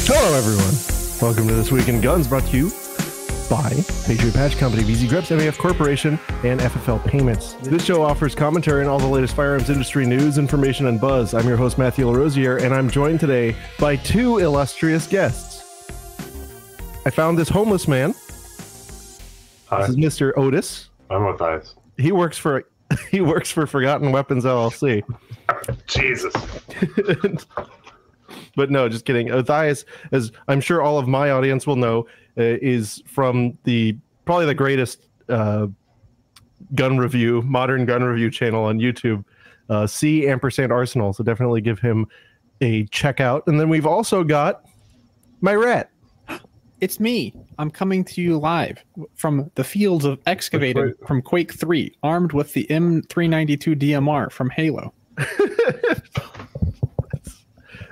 Hello, everyone. Welcome to This Week in Guns, brought to you by Patriot Patch Company, VZ Grips, MAF Corporation, and FFL Payments. This show offers commentary on all the latest firearms industry news, information, and buzz. I'm your host, Matthew Larosiere, and I'm joined today by two illustrious guests. I found this homeless man. Hi. This is Mr. Otis. I'm Matthias. He works for Forgotten Weapons LLC. Jesus. But no, just kidding. Matthias, as I'm sure all of my audience will know, is from probably the greatest modern gun review channel on YouTube, C_Arsenal. So definitely give him a check out. And then we've also got my rat. It's me. I'm coming to you live from the fields of excavating from Quake 3, armed with the M392 DMR from Halo.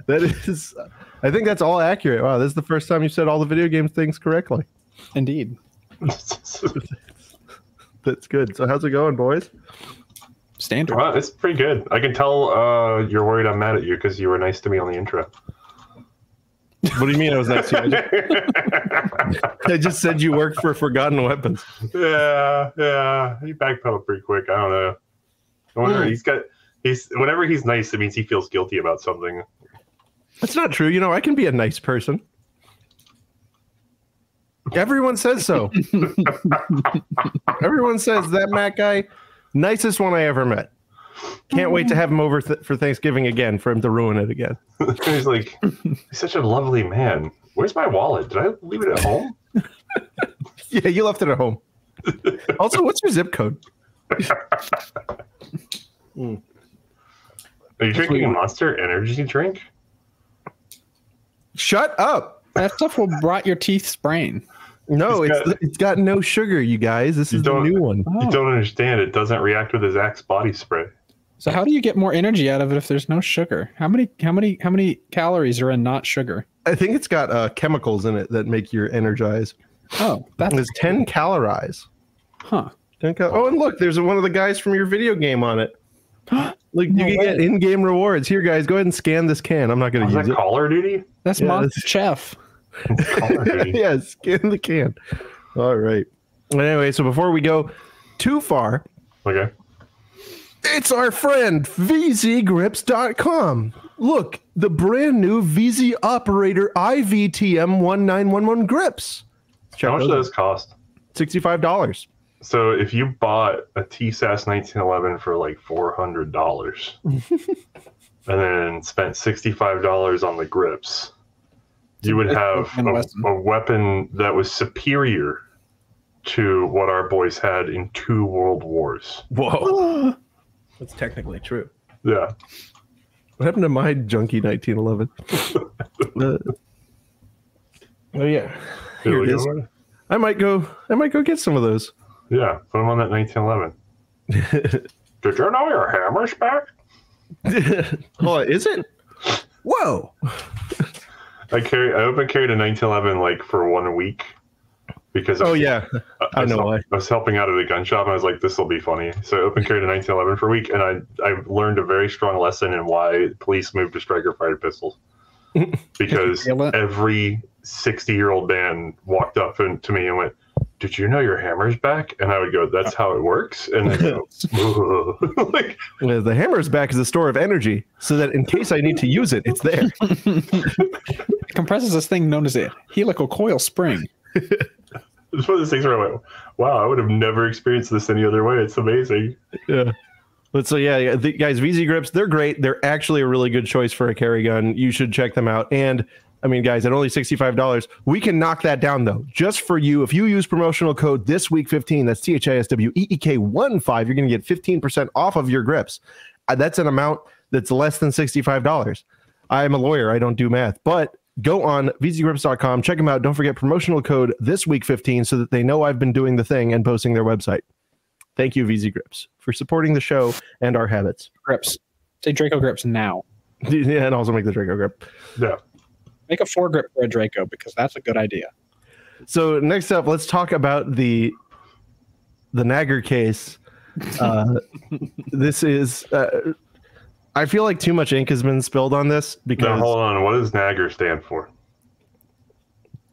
That is, I think that's all accurate. Wow, this is the first time you said all the video game things correctly. Indeed. That's good. So how's it going, boys? Standard. Well, it's pretty good. I can tell you're worried I'm mad at you because you were nice to me on the intro. What do you mean I was nice to you? I just said you worked for Forgotten Weapons. Yeah. He backpedaled pretty quick. I don't know. I wonder, whenever he's nice, it means he feels guilty about something. That's not true. You know, I can be a nice person. Everyone says so. Everyone says that Matt guy, nicest one I ever met. Can't wait to have him over for Thanksgiving again, for him to ruin it again. He's like, he's such a lovely man. Where's my wallet? Did I leave it at home? Yeah, you left it at home. Also, what's your zip code? Are you drinking a Monster Energy drink? Shut up. That stuff will rot your teeth sprain. No, it's got no sugar, you guys. This is the new one. You don't understand. It doesn't react with his Axe body spray. So how do you get more energy out of it if there's no sugar? How many calories are in not sugar? I think it's got chemicals in it that make you energize. Oh, it's 10 calories. Huh. 10 oh, and look, there's one of the guys from your video game on it. Look, you can get in-game rewards. Here, guys, go ahead and scan this can. I'm not going to use it. Call of Duty? That's Monster Chef. Call of Duty. Yeah, scan the can. All right. Anyway, so before we go too far, okay, it's our friend VZGrips.com. Look, the brand new VZ Operator IVTM 1911 grips. How much does those cost? $65. So if you bought a TSAS 1911 for like $400 and then spent $65 on the grips, you would have a weapon that was superior to what our boys had in 2 world wars. Whoa. That's technically true. Yeah. What happened to my junky 1911? Oh yeah. Here it is. I might go get some of those. Yeah, put them on that 1911. Did you know your hammer's back? Oh, is it? Whoa! I open carried a 1911 like for 1 week because I know why. I was helping out at a gun shop and I was like, this will be funny. So I open carried a 1911 for a week and I learned a very strong lesson in why police moved to striker fired pistols. Because every 60-year-old man walked up to me and went, did you know your hammer's back? And I would go, that's how it works. And I go, the hammer's back is a store of energy, so that in case I need to use it, it's there. It compresses this thing known as a helical coil spring. It's one of those things where I went, wow, I would have never experienced this any other way. It's amazing. Yeah. But so yeah, guys, VZ Grips, they're great. They're actually a really good choice for a carry gun. You should check them out. And I mean, guys, at only $65, we can knock that down, though, just for you. If you use promotional code ThisWeek15, that's THISWEEK15, you're going to get 15% off of your grips. That's an amount that's less than $65. I'm a lawyer. I don't do math. But go on VZGrips.com. Check them out. Don't forget promotional code ThisWeek15 so that they know I've been doing the thing and posting their website. Thank you, VZ Grips, for supporting the show and our habits. Grips. Say Draco Grips now. Yeah, and also make the Draco Grip. Yeah. Make a foregrip for a Draco because that's a good idea. So next up, let's talk about the Nagger case. This is I feel like too much ink has been spilled on this because. Now, hold on. What does NAGR stand for?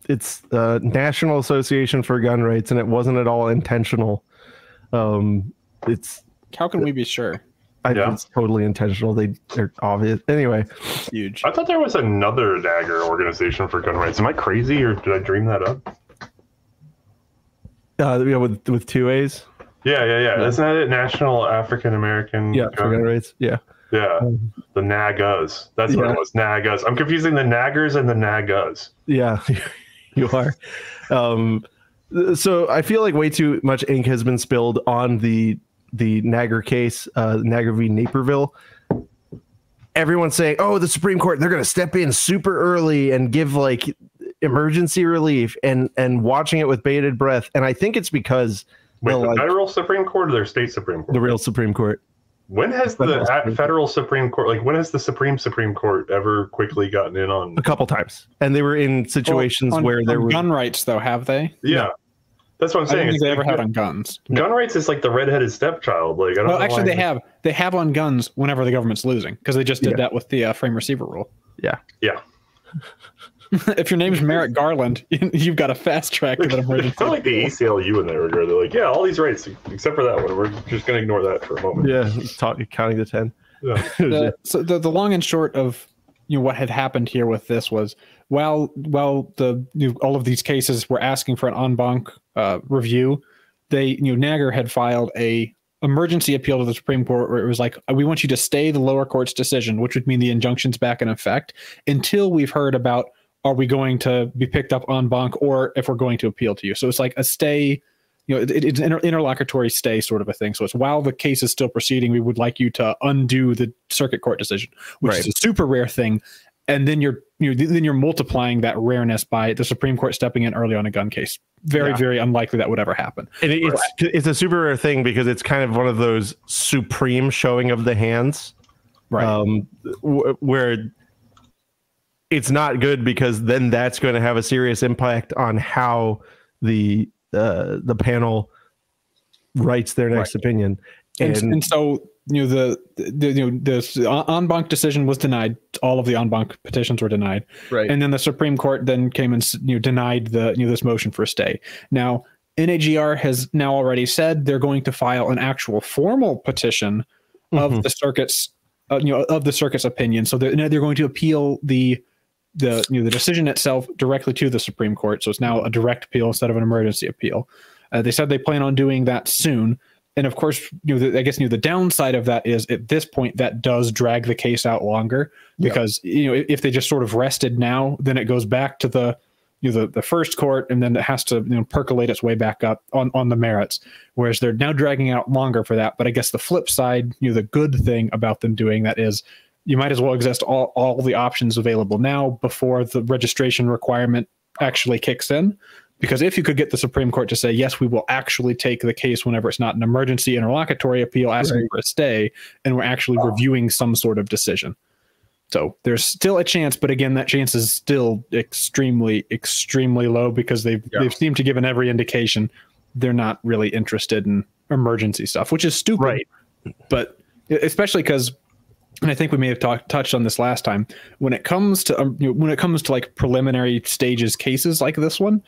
It's National Association for Gun Rights, and it wasn't at all intentional. It's. How can we be sure? It's totally intentional. They're obvious. Anyway, it's huge. I thought there was another NAGR organization for gun rights. Am I crazy, or did I dream that up? With two A's. Yeah. Isn't that it? National African American. Yeah, for gun rights. Yeah. Yeah, the NAGAs. That's what it was. NAGAs. I'm confusing the NAGRs and the NAGAs. Yeah, you are. So I feel like way too much ink has been spilled on the NAGR case, NAGR v. Naperville. Everyone's saying, "Oh, the Supreme Court, they're going to step in super early and give like emergency relief," and watching it with bated breath. And I think it's because the federal Supreme Court or their state Supreme Court? The real Supreme Court. When has the federal Supreme Court, like when has the Supreme Court ever quickly gotten in on? A couple times, and they were in situations where there were gun rights, though. Have they? Yeah. That's what I'm saying. I don't think they ever had on guns. Gun rights is like the redheaded stepchild. Like, I don't know actually, they have on guns whenever the government's losing, because they just did that with the frame receiver rule. Yeah. If your name's Merrick Garland, you've got a fast track to that emergency. It's not like the ACLU in that regard. They're like, yeah, all these rights except for that one. We're just going to ignore that for a moment. Yeah, counting to 10. Yeah. So the long and short of what had happened here with this was while all of these cases were asking for an en banc review, NAGR had filed a emergency appeal to the Supreme Court where it was like, we want you to stay the lower court's decision, which would mean the injunction's back in effect until we've heard about, are we going to be picked up en banc or if we're going to appeal to you. So it's like a stay, it's an interlocutory stay sort of a thing. So it's while the case is still proceeding, we would like you to undo the circuit court decision, which is a super rare thing. And then you're multiplying that rareness by the Supreme Court stepping in early on a gun case. Very unlikely that would ever happen. And it's a super rare thing because it's kind of one of those supreme showing of the hands, right? Where it's not good because then that's going to have a serious impact on how the panel writes their next opinion. And so the en banc decision was denied. All of the en banc petitions were denied. Right. And then the Supreme Court then came and denied this motion for a stay. Now NAGR has now already said they're going to file an actual formal petition of the circuit's of the circuit's opinion. So they're going to appeal the decision itself directly to the Supreme Court. So it's now a direct appeal instead of an emergency appeal. They said they plan on doing that soon. And of course, I guess the downside of that is at this point that does drag the case out longer because if they just sort of rested now, then it goes back to the first court, and then it has to percolate its way back up on the merits. Whereas they're now dragging out longer for that. But I guess the flip side, the good thing about them doing that is you might as well exhaust all the options available now before the registration requirement actually kicks in. Because if you could get the Supreme Court to say, yes, we will actually take the case whenever it's not an emergency interlocutory appeal asking for a stay, and we're actually reviewing some sort of decision. So there's still a chance, but again, that chance is still extremely, extremely low because they've seemed to give every indication they're not really interested in emergency stuff, which is stupid. Right. But especially because, and I think we may have touched on this last time, when it comes to like preliminary stages cases like this one,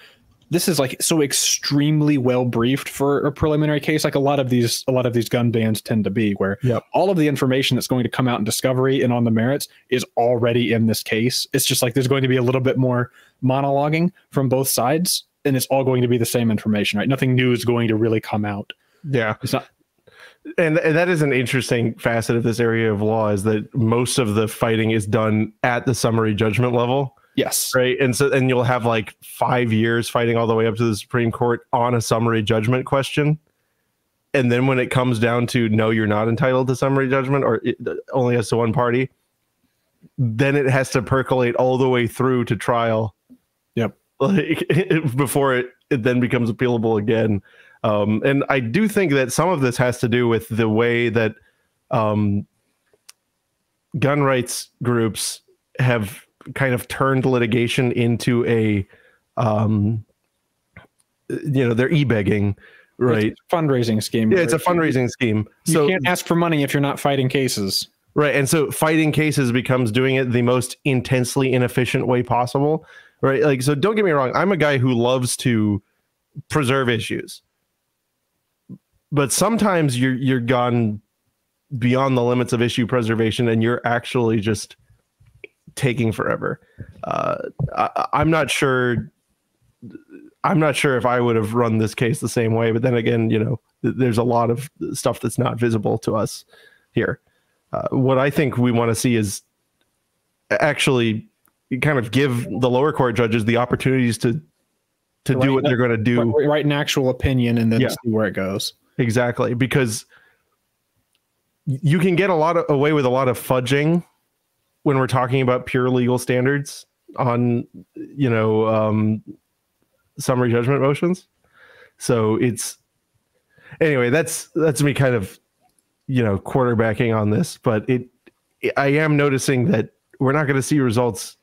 this is like so extremely well briefed for a preliminary case. Like a lot of these gun bans tend to be, where all of the information that's going to come out in discovery and on the merits is already in this case. It's just like there's going to be a little bit more monologuing from both sides, and it's all going to be the same information, right? Nothing new is going to really come out. Yeah, it's not. And that is an interesting facet of this area of law, is that most of the fighting is done at the summary judgment level. Yes. Right. And you'll have like 5 years fighting all the way up to the Supreme Court on a summary judgment question. And then when it comes down to, no, you're not entitled to summary judgment, or it only has to one party, then it has to percolate all the way through to trial. Yep. Like, before it then becomes appealable again. And I do think that some of this has to do with the way that gun rights groups have kind of turned litigation into a they're e-begging, right? It's a fundraising scheme. Yeah, it's a fundraising scheme. You can't ask for money if you're not fighting cases. Right. And so fighting cases becomes doing it the most intensely inefficient way possible. Right. Like, so don't get me wrong. I'm a guy who loves to preserve issues, but sometimes you're gone beyond the limits of issue preservation and you're actually just taking forever. I'm not sure if I would have run this case the same way, but then again, you know, there's a lot of stuff that's not visible to us here. What I think we want to see is actually kind of give the lower court judges the opportunities to do what they're going to do. Write an actual opinion and then see where it goes. Exactly. Because you can get away with a lot of fudging when we're talking about pure legal standards on, you know, summary judgment motions. So anyway, that's me kind of, you know, quarterbacking on this, but I am noticing that we're not going to see results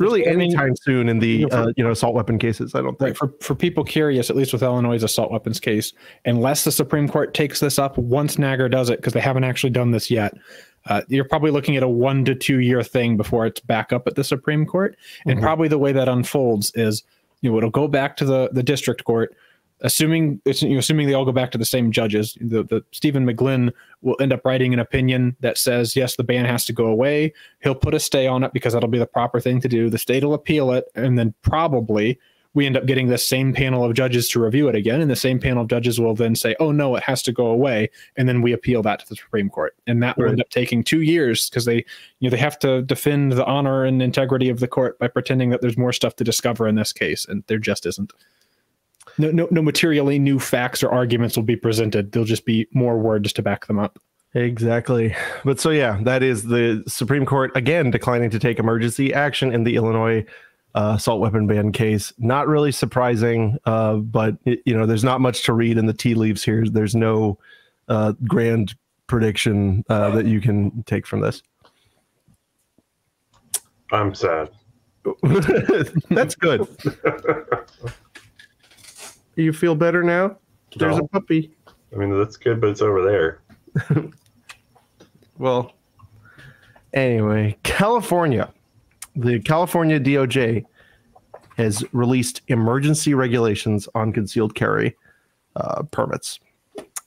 really anytime soon in the you know, assault weapon cases. I don't think. Right. For people curious, at least with Illinois' assault weapons case, unless the Supreme Court takes this up once NAGR does it, because they haven't actually done this yet, you're probably looking at a 1 to 2 year thing before it's back up at the Supreme Court. And probably the way that unfolds is, you know, it'll go back to the district court. Assuming they all go back to the same judges, the Stephen McGlynn will end up writing an opinion that says, yes, the ban has to go away. He'll put a stay on it because that'll be the proper thing to do. The state will appeal it. And then probably we end up getting this same panel of judges to review it again. And the same panel of judges will then say, oh, no, it has to go away. And then we appeal that to the Supreme Court. And that will end up taking 2 years because they have to defend the honor and integrity of the court by pretending that there's more stuff to discover in this case. And there just isn't. No materially new facts or arguments will be presented. There'll just be more words to back them up. Exactly. But so, yeah, that is the Supreme Court, again, declining to take emergency action in the Illinois assault weapon ban case. Not really surprising, but, you know, there's not much to read in the tea leaves here. There's no grand prediction that you can take from this. I'm sad. That's good. You feel better now? There's a puppy. I mean, that's good, but it's over there. Well, anyway, California. The California DOJ has released emergency regulations on concealed carry permits.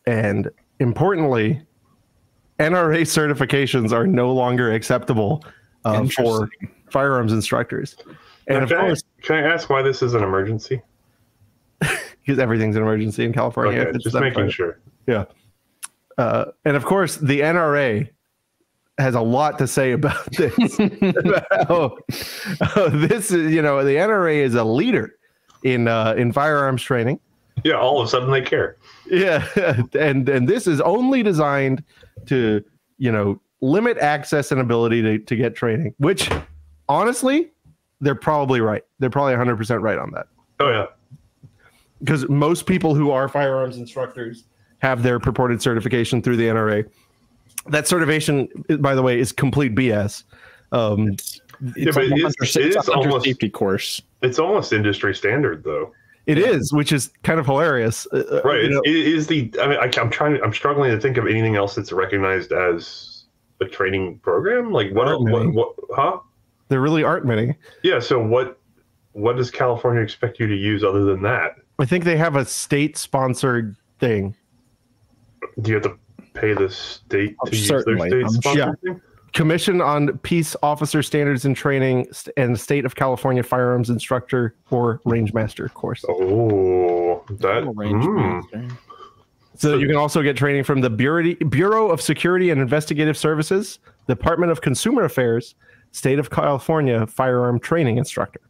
And importantly, NRA certifications are no longer acceptable for firearms instructors. And now, can I ask why this is an emergency? Because everything's an emergency in California. Okay, just making sure. Yeah. And of course, the NRA has a lot to say about this. This is, you know, the NRA is a leader in firearms training. Yeah, all of a sudden they care. Yeah, and this is only designed to, you know, limit access and ability to get training, which honestly, they're probably right. They're probably 100% right on that. Oh, yeah. Because most people who are firearms instructors have their purported certification through the NRA. That certification, by the way, is complete BS. It's a almost safety course. It's almost industry standard, though. It is, which is kind of hilarious. Right. It is the. I mean, I'm struggling to think of anything else that's recognized as a training program. Like what? Huh? There really aren't many. Yeah. So what does California expect you to use other than that? I think they have a state-sponsored thing. Do you have to pay the state to use their state-sponsored thing? Commission on Peace Officer Standards and Training and State of California Firearms Instructor or Range Master course. Oh, that. So you can also get training from the Bureau of Security and Investigative Services, Department of Consumer Affairs, State of California Firearm Training Instructor.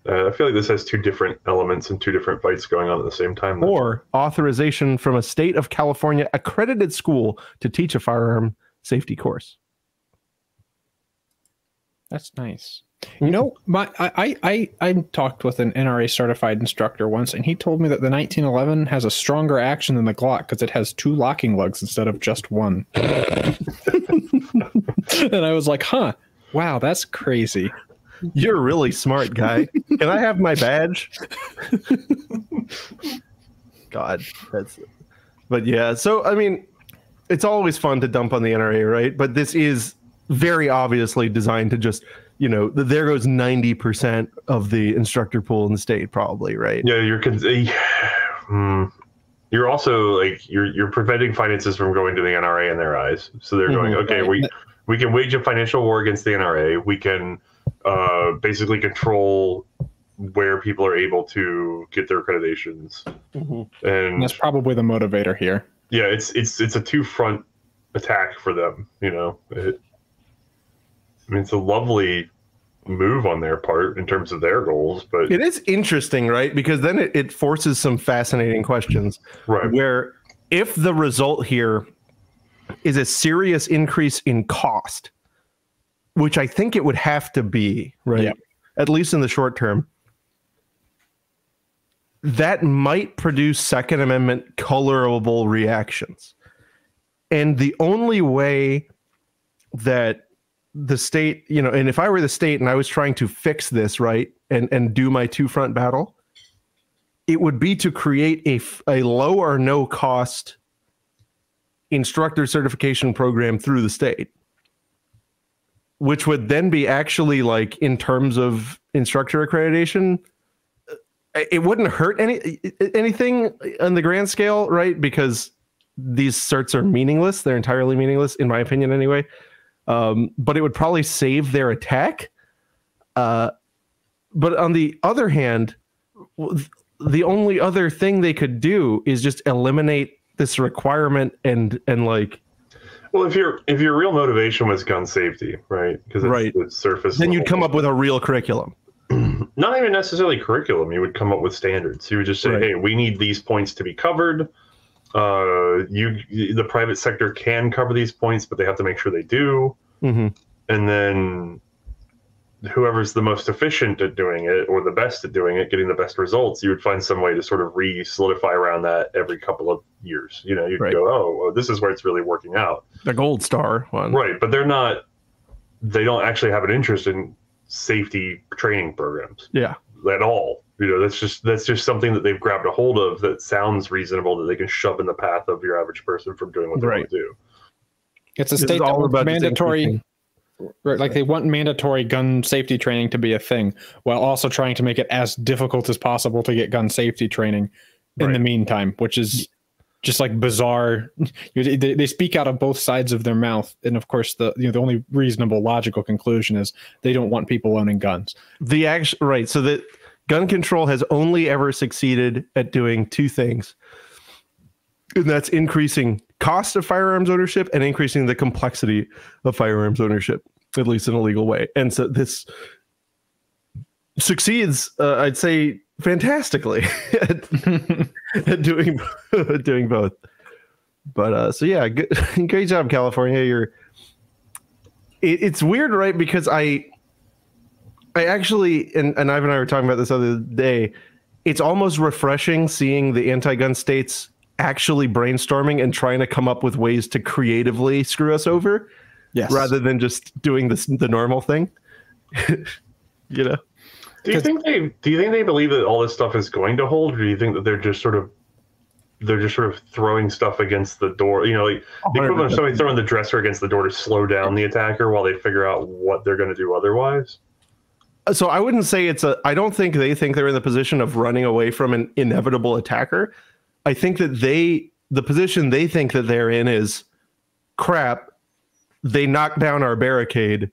I feel like this has two different elements and two different fights going on at the same time. Or authorization from a State of California accredited school to teach a firearm safety course. That's nice. You know, I talked with an NRA certified instructor once, and he told me that the 1911 has a stronger action than the Glock because it has 2 locking lugs instead of just 1. And I was like, huh, wow, that's crazy. You're really smart, guy. Can I have my badge? God, but yeah. So I mean, it's always fun to dump on the NRA, right? But this is very obviously designed to just, you know, there goes 90% of the instructor pool in the state, probably, right? Yeah, you're also like you're preventing finances from going to the NRA in their eyes. So they're going, okay, we can wage a financial war against the NRA. We can basically control where people are able to get their accreditations, and that's probably the motivator here. Yeah, it's a two-front attack for them. You know, I mean, it's a lovely move on their part in terms of their goals, but it is interesting, right? Because then it forces some fascinating questions, right? Where if the result here is a serious increase in cost, which I think it would have to be, right? Yeah. At least in the short term, that might produce Second Amendment colorable reactions. And the only way that the state, you know, and if I were the state and I was trying to fix this, right, and do my two-front battle, it would be to create a low or no cost instructor certification program through the state, which would then be actually, like, in terms of instructor accreditation, it wouldn't hurt anything on the grand scale, right? Because these certs are meaningless. They're entirely meaningless, in my opinion, anyway. But it would probably save their attack. But on the other hand, the only other thing they could do is just eliminate this requirement and like. Well, if your real motivation was gun safety, right? Because it's surface. Then you'd come up with a real curriculum. Not even necessarily curriculum. You would come up with standards. You would just say, hey, we need these points to be covered. The private sector can cover these points, but they have to make sure they do. And then whoever's the most efficient at doing it or the best at doing it, getting the best results, you would find some way to sort of re-solidify around that every couple of years. You know, you'd go, oh, well, this is where it's really working out. The gold star one. Right, but they don't actually have an interest in safety training programs. Yeah. At all. You know, that's just something that they've grabbed a hold of that sounds reasonable that they can shove in the path of your average person from doing what they want to do. It's a state that wants mandatory, like they want mandatory gun safety training to be a thing, while also trying to make it as difficult as possible to get gun safety training in the meantime, which is just like bizarre. They speak out of both sides of their mouth, and of course, the only reasonable, logical conclusion is they don't want people owning guns. So that gun control has only ever succeeded at doing two things, and that's increasing cost of firearms ownership and increasing the complexity of firearms ownership, at least in a legal way. And so this succeeds, I'd say, fantastically at doing both. But so yeah, great job, California. It's weird, right? Because I actually, and Ivan and I were talking about this other day, it's almost refreshing seeing the anti-gun states actually brainstorming and trying to come up with ways to creatively screw us over, rather than just doing the normal thing. You know? Do you think they believe that all this stuff is going to hold, or do you think that they're just sort of throwing stuff against the door? You know, like the equivalent of somebody throwing the dresser against the door to slow down the attacker while they figure out what they're going to do otherwise? So I wouldn't say I don't think they think they're in the position of running away from an inevitable attacker. I think that the position they think that they're in is, crap, they knocked down our barricade.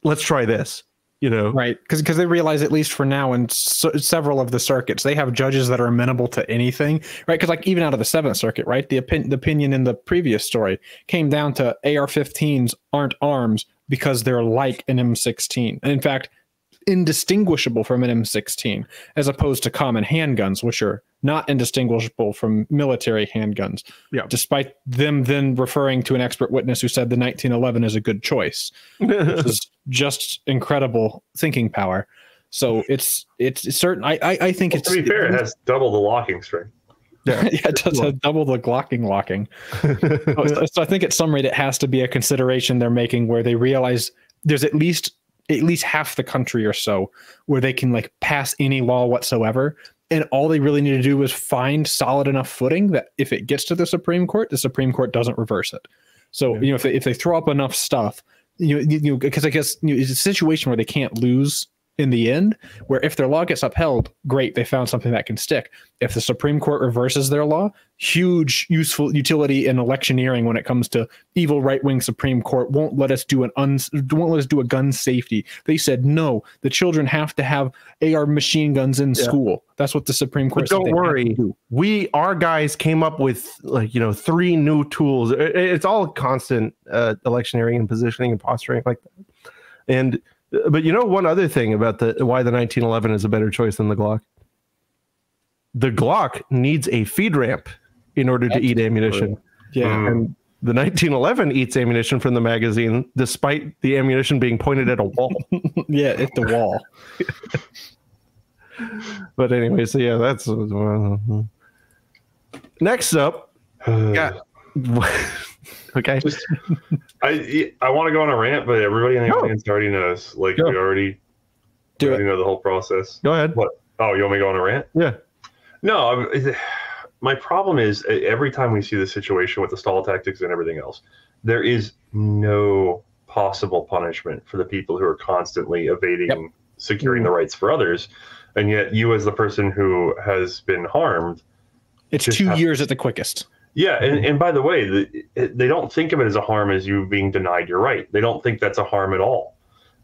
Let's try this. You know, right? Because they realize, at least for now, in several of the circuits, they have judges that are amenable to anything, right? Because like even out of the 7th Circuit, right, the opinion in the previous story came down to AR-15s aren't arms because they're like an M16. And in fact, indistinguishable from an M16, as opposed to common handguns, which are not indistinguishable from military handguns. Yeah. Despite them then referring to an expert witness who said the 1911 is a good choice, which is just incredible thinking power. So it's certain. I think it's, to be fair, it has double the locking strength. Yeah, it does have double the locking. So I think at some rate it has to be a consideration they're making, where they realize there's at least half the country or so where they can like pass any law whatsoever And all they really need to do is find solid enough footing that if it gets to the Supreme Court doesn't reverse it. So, you know, if they throw up enough stuff, because I guess it's a situation where they can't lose in the end, where if their law gets upheld, great, they found something that can stick. If the Supreme Court reverses their law, huge useful utility in electioneering when it comes to evil right-wing Supreme Court won't let us do a gun safety. They said no, the children have to have AR machine guns in school. That's what the Supreme Court said. But don't worry, our guys came up with 3 new tools. It's all constant electioneering and positioning and posturing like that. But one other thing about why the 1911 is a better choice than the Glock. The Glock needs a feed ramp in order to eat ammunition. Yeah. And the 1911 eats ammunition from the magazine, despite the ammunition being pointed at a wall. Yeah, at the wall. But anyway, so yeah, that's next up. Yeah. Okay. I want to go on a rant, but everybody in the audience already knows. Like, we already know the whole process. Go ahead. What? Oh, you want me to go on a rant? Yeah. No, my problem is every time we see the situation with the stall tactics and everything else, there is no possible punishment for the people who are constantly evading securing the rights for others. And yet you, as the person who has been harmed, it's 2 years at the quickest. Yeah, and by the way, they don't think of it as a harm as you being denied your right. They don't think that's a harm at all.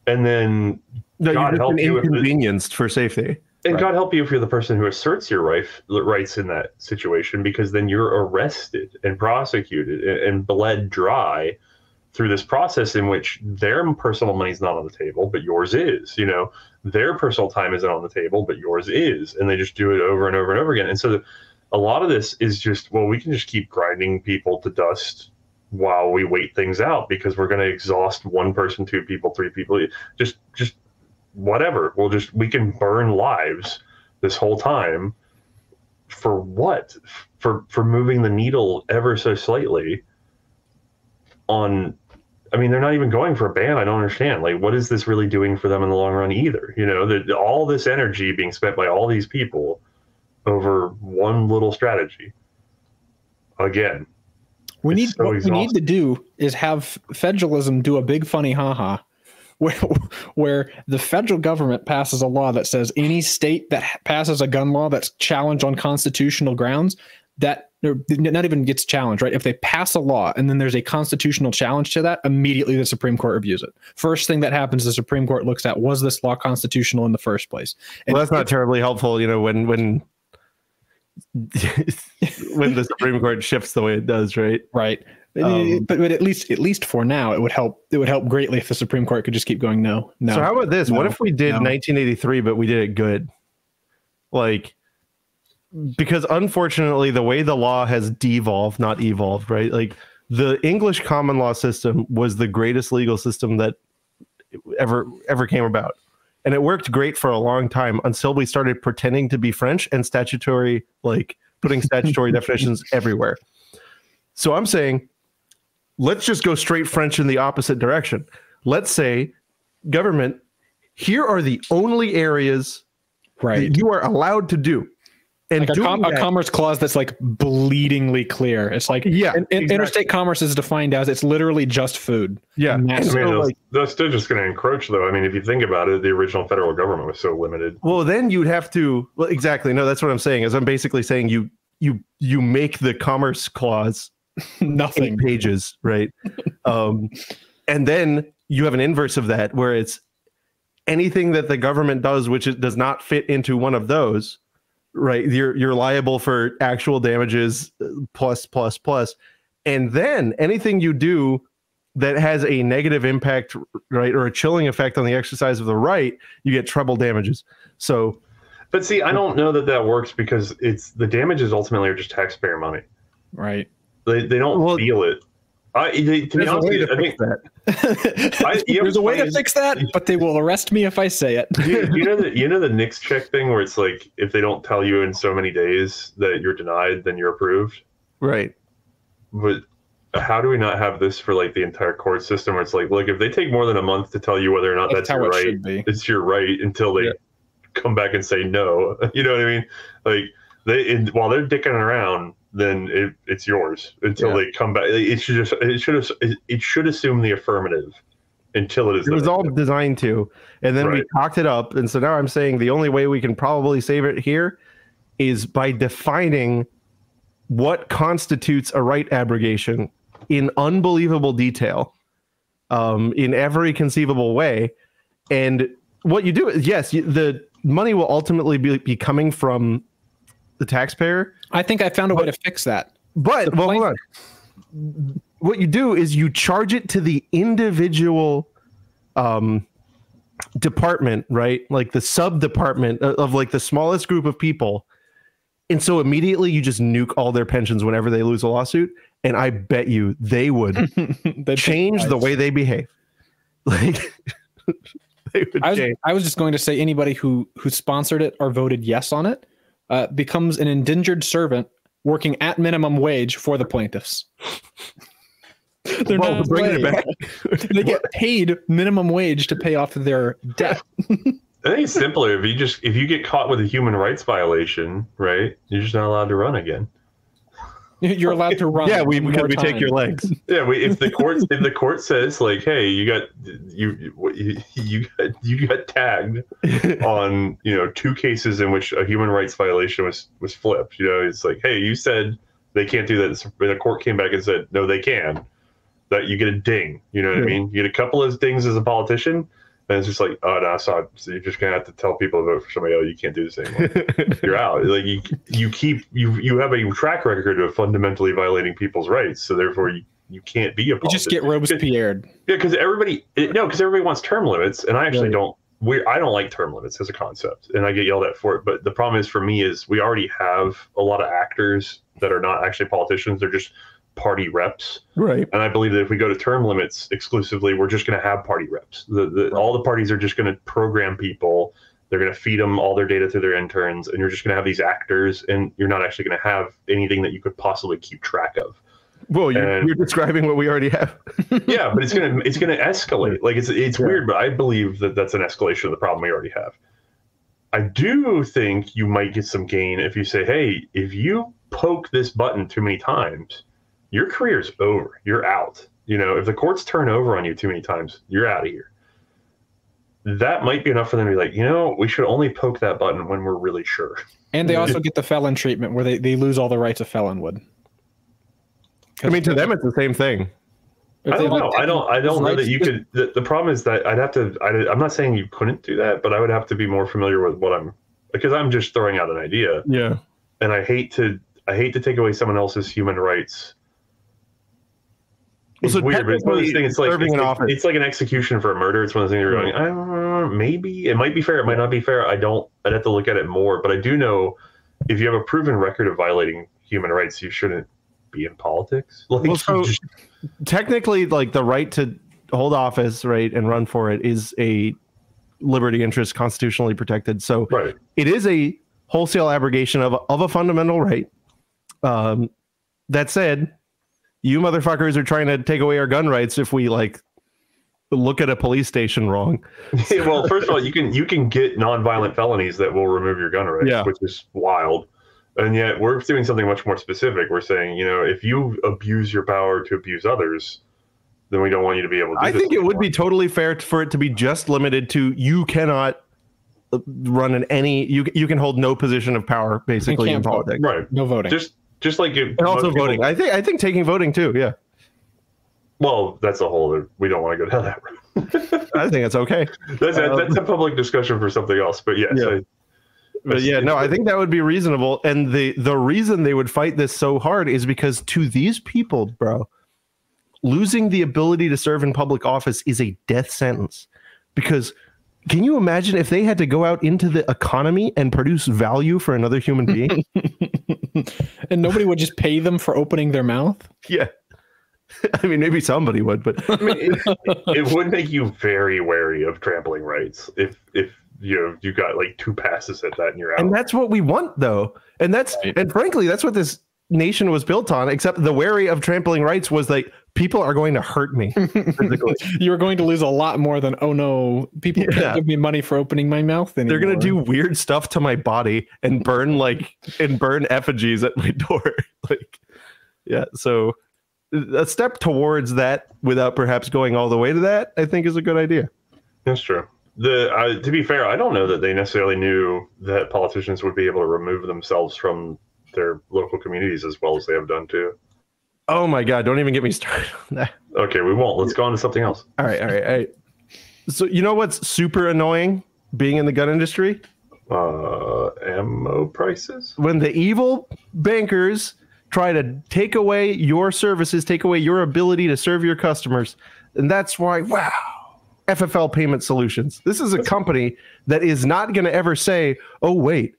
And then God help you, inconvenienced for safety. And God help you if you're the person who asserts your rights in that situation, because then you're arrested and prosecuted and bled dry through this process in which their personal money is not on the table, but yours is. Their personal time isn't on the table, but yours is, and they just do it over and over and over again. And so a lot of this is just, well, we can just keep grinding people to dust while we wait things out, because we're going to exhaust 1 person, 2 people, 3 people, just whatever. We can burn lives this whole time for what? For moving the needle ever so slightly on, I mean, they're not even going for a ban. I don't understand. Like, what is this really doing for them in the long run either? All this energy being spent by all these people over one little strategy. Again, we need to do is have federalism do a big funny haha, where the federal government passes a law that says any state that passes a gun law that's challenged on constitutional grounds, that not even gets challenged, right? If they pass a law and then there's a constitutional challenge to that, immediately the Supreme Court reviews it. First thing that happens, the Supreme Court looks at, was this law constitutional in the first place? And that's not terribly helpful, when when the Supreme Court shifts the way it does, right? Right. But at least for now, it would help greatly if the Supreme Court could just keep going no. So how about this? What if we did 1983, but we did it good? Because unfortunately, the way the law has devolved, not evolved, right? Like, the English common law system was the greatest legal system that ever came about. And it worked great for a long time until we started pretending to be French and putting statutory definitions everywhere. So I'm saying, let's just go straight French in the opposite direction. Let's say, government, here are the only areas that you are allowed to do. And like a commerce clause that's like bleedingly clear. It's like, interstate commerce is defined as, it's literally just food. Yeah. That's still just going to encroach, though. I mean, if you think about it, the original federal government was so limited. Well, then you'd have to, exactly. No, that's what I'm saying, is I'm basically saying you make the commerce clause nothing 8 pages, right? And then you have an inverse of that, where it's anything that the government does, which does not fit into one of those, right? You're liable for actual damages plus. And then anything you do that has a negative impact, right, or a chilling effect on the exercise of the right, you get treble damages. So, but see, I don't know that works, because the damages ultimately are just taxpayer money, right? They don't feel it. To be honest with you, I think there's a way to fix that, but they will arrest me if I say it. you know the Nix check thing, where it's like, if they don't tell you in so many days that you're denied, then you're approved. Right. But how do we not have this for the entire court system, where it's like, look, if they take more than a month to tell you whether or not that's your right, it's your right until they come back and say no. You know what I mean? Like while they're dicking around, then it's yours until they come back. It should assume the affirmative until it is. It was all designed to, and then we cocked it up, and so now I'm saying the only way we can probably save it here is by defining what constitutes a right abrogation in unbelievable detail, in every conceivable way. And what you do is, yes, the money will ultimately be coming from the taxpayer. I think I found a way to fix that. But hold on. What you do is you charge it to the individual department, right? Like the sub department of like the smallest group of people. And so immediately you just nuke all their pensions whenever they lose a lawsuit. And I bet you they would change the way they behave. Like I was just going to say anybody who sponsored it or voted yes on it becomes an indentured servant working at minimum wage for the plaintiffs. They're not bringing it back. They get paid minimum wage to pay off their debt. I think it's simpler if you get caught with a human rights violation, right? You're just not allowed to run again. You're allowed to run. Yeah, we take your legs. Yeah, if the court says like, hey, you got tagged on 2 cases in which a human rights violation was flipped. It's like, hey, you said they can't do that. And the court came back and said, no, they can. That you get a ding. You know what I mean? You get a couple of dings as a politician. And it's just like, oh no, so you're just gonna have to tell people to vote for somebody else. You can't do this anymore. You're out. Like you have a track record of fundamentally violating people's rights, so therefore you can't be a politician. You just get Robespierre'd. Yeah, because everybody wants term limits, and I actually don't. I don't like term limits as a concept, and I get yelled at for it. But the problem is for me is we already have a lot of actors that are not actually politicians. They're just party reps, right? And I believe that if we go to term limits exclusively, we're just going to have party reps. All the parties are just going to program people. They're going to feed them all their data through their interns, and you're just going to have these actors, and you're not actually going to have anything that you could possibly keep track of. Well, you're describing what we already have. Yeah, but it's gonna escalate. Like it's weird, but I believe that that's an escalation of the problem we already have. I do think you might get some gain if you say, hey, if you poke this button too many times, your career's over. You're out. If the courts turn over on you too many times, you're out of here. That might be enough for them to be like, we should only poke that button when we're really sure. And they also get the felon treatment where they lose all the rights a felon would. I mean, to them, it's the same thing. I don't know. I don't know that you could. The problem is that I'm not saying you couldn't do that, but I would have to be more familiar with because I'm just throwing out an idea. Yeah. And I hate to take away someone else's human rights. It's weird, but it's one of those things. It's like an execution for a murder. It's one of those things you're going, maybe it might be fair, it might not be fair. I'd have to look at it more, but I do know if you have a proven record of violating human rights, you shouldn't be in politics. Technically, like the right to hold office, right, and run for it is a liberty interest constitutionally protected. So it is a wholesale abrogation of a fundamental right. That said, you motherfuckers are trying to take away our gun rights if we look at a police station wrong. Well, first of all, you can get nonviolent felonies that will remove your gun rights, which is wild. And yet we're doing something much more specific. We're saying, if you abuse your power to abuse others, then we don't want you to be able to do I think it would be totally fair for it to be just limited to you cannot run in any you can hold no position of power basically in politics. Right. No voting. Just like and also voting. I think taking voting too, yeah. Well, that's a whole we don't want to go down that road. I think it's okay. That's a public discussion for something else. But yes. Yeah. I think that would be reasonable. And the reason they would fight this so hard is because to these people, bro, losing the ability to serve in public office is a death sentence. Because can you imagine if they had to go out into the economy and produce value for another human being? And nobody would just pay them for opening their mouth? Yeah. I mean, maybe somebody would, but I mean, it would make you very wary of trampling rights if you got 2 passes at that and you're out. And that's what we want, though. And and frankly, that's what this nation was built on. Except the wary of trampling rights was people are going to hurt me physically. You're going to lose a lot more than, oh no, people can't give me money for opening my mouth anymore. They're going to do weird stuff to my body and burn effigies at my door. So a step towards that without perhaps going all the way to that, I think is a good idea. That's true. To be fair, I don't know that they necessarily knew that politicians would be able to remove themselves from their local communities as well as they have done too. Oh my God, don't even get me started on that. Okay, we won't. Let's go on to something else. All right. So you know what's super annoying being in the gun industry? Ammo prices? When the evil bankers try to take away your services, take away your ability to serve your customers. And that's why, wow, FFL Payment Solutions. This is a company that is not going to ever say, oh, wait,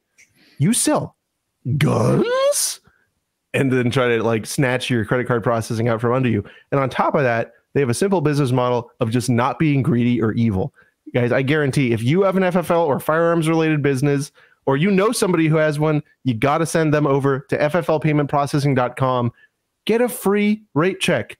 you sell guns? And then try to like snatch your credit card processing out from under you. And on top of that, they have a simple business model of just not being greedy or evil. Guys, I guarantee if you have an FFL or firearms related business, or you know somebody who has one, you got to send them over to fflpaymentprocessing.com. Get a free rate check.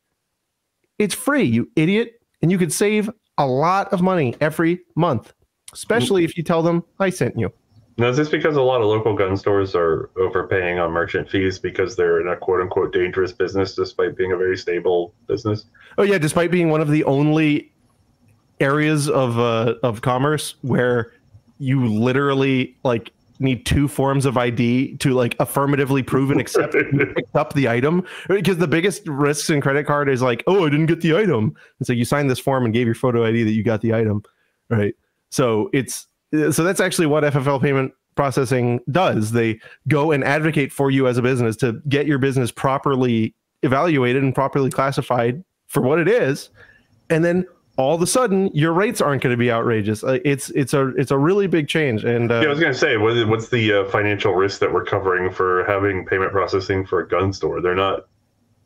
It's free, you idiot. And you could save a lot of money every month, especially if you tell them I sent you. Now, is this because a lot of local gun stores are overpaying on merchant fees because they're in a quote-unquote dangerous business despite being a very stable business? Oh, yeah, despite being one of the only areas of commerce where you literally like need 2 forms of ID to like affirmatively prove and accept you picked up the item. Because the biggest risks in credit card is like, oh, I didn't get the item. And so you signed this form and gave your photo ID that you got the item, right? So that's actually what FFL Payment Processing does. They go and advocate for you as a business to get your business properly evaluated and properly classified for what it is. And then all of a sudden, your rates aren't going to be outrageous. It's a really big change. And I was going to say, what's the financial risk that we're covering for having payment processing for a gun store? They're not.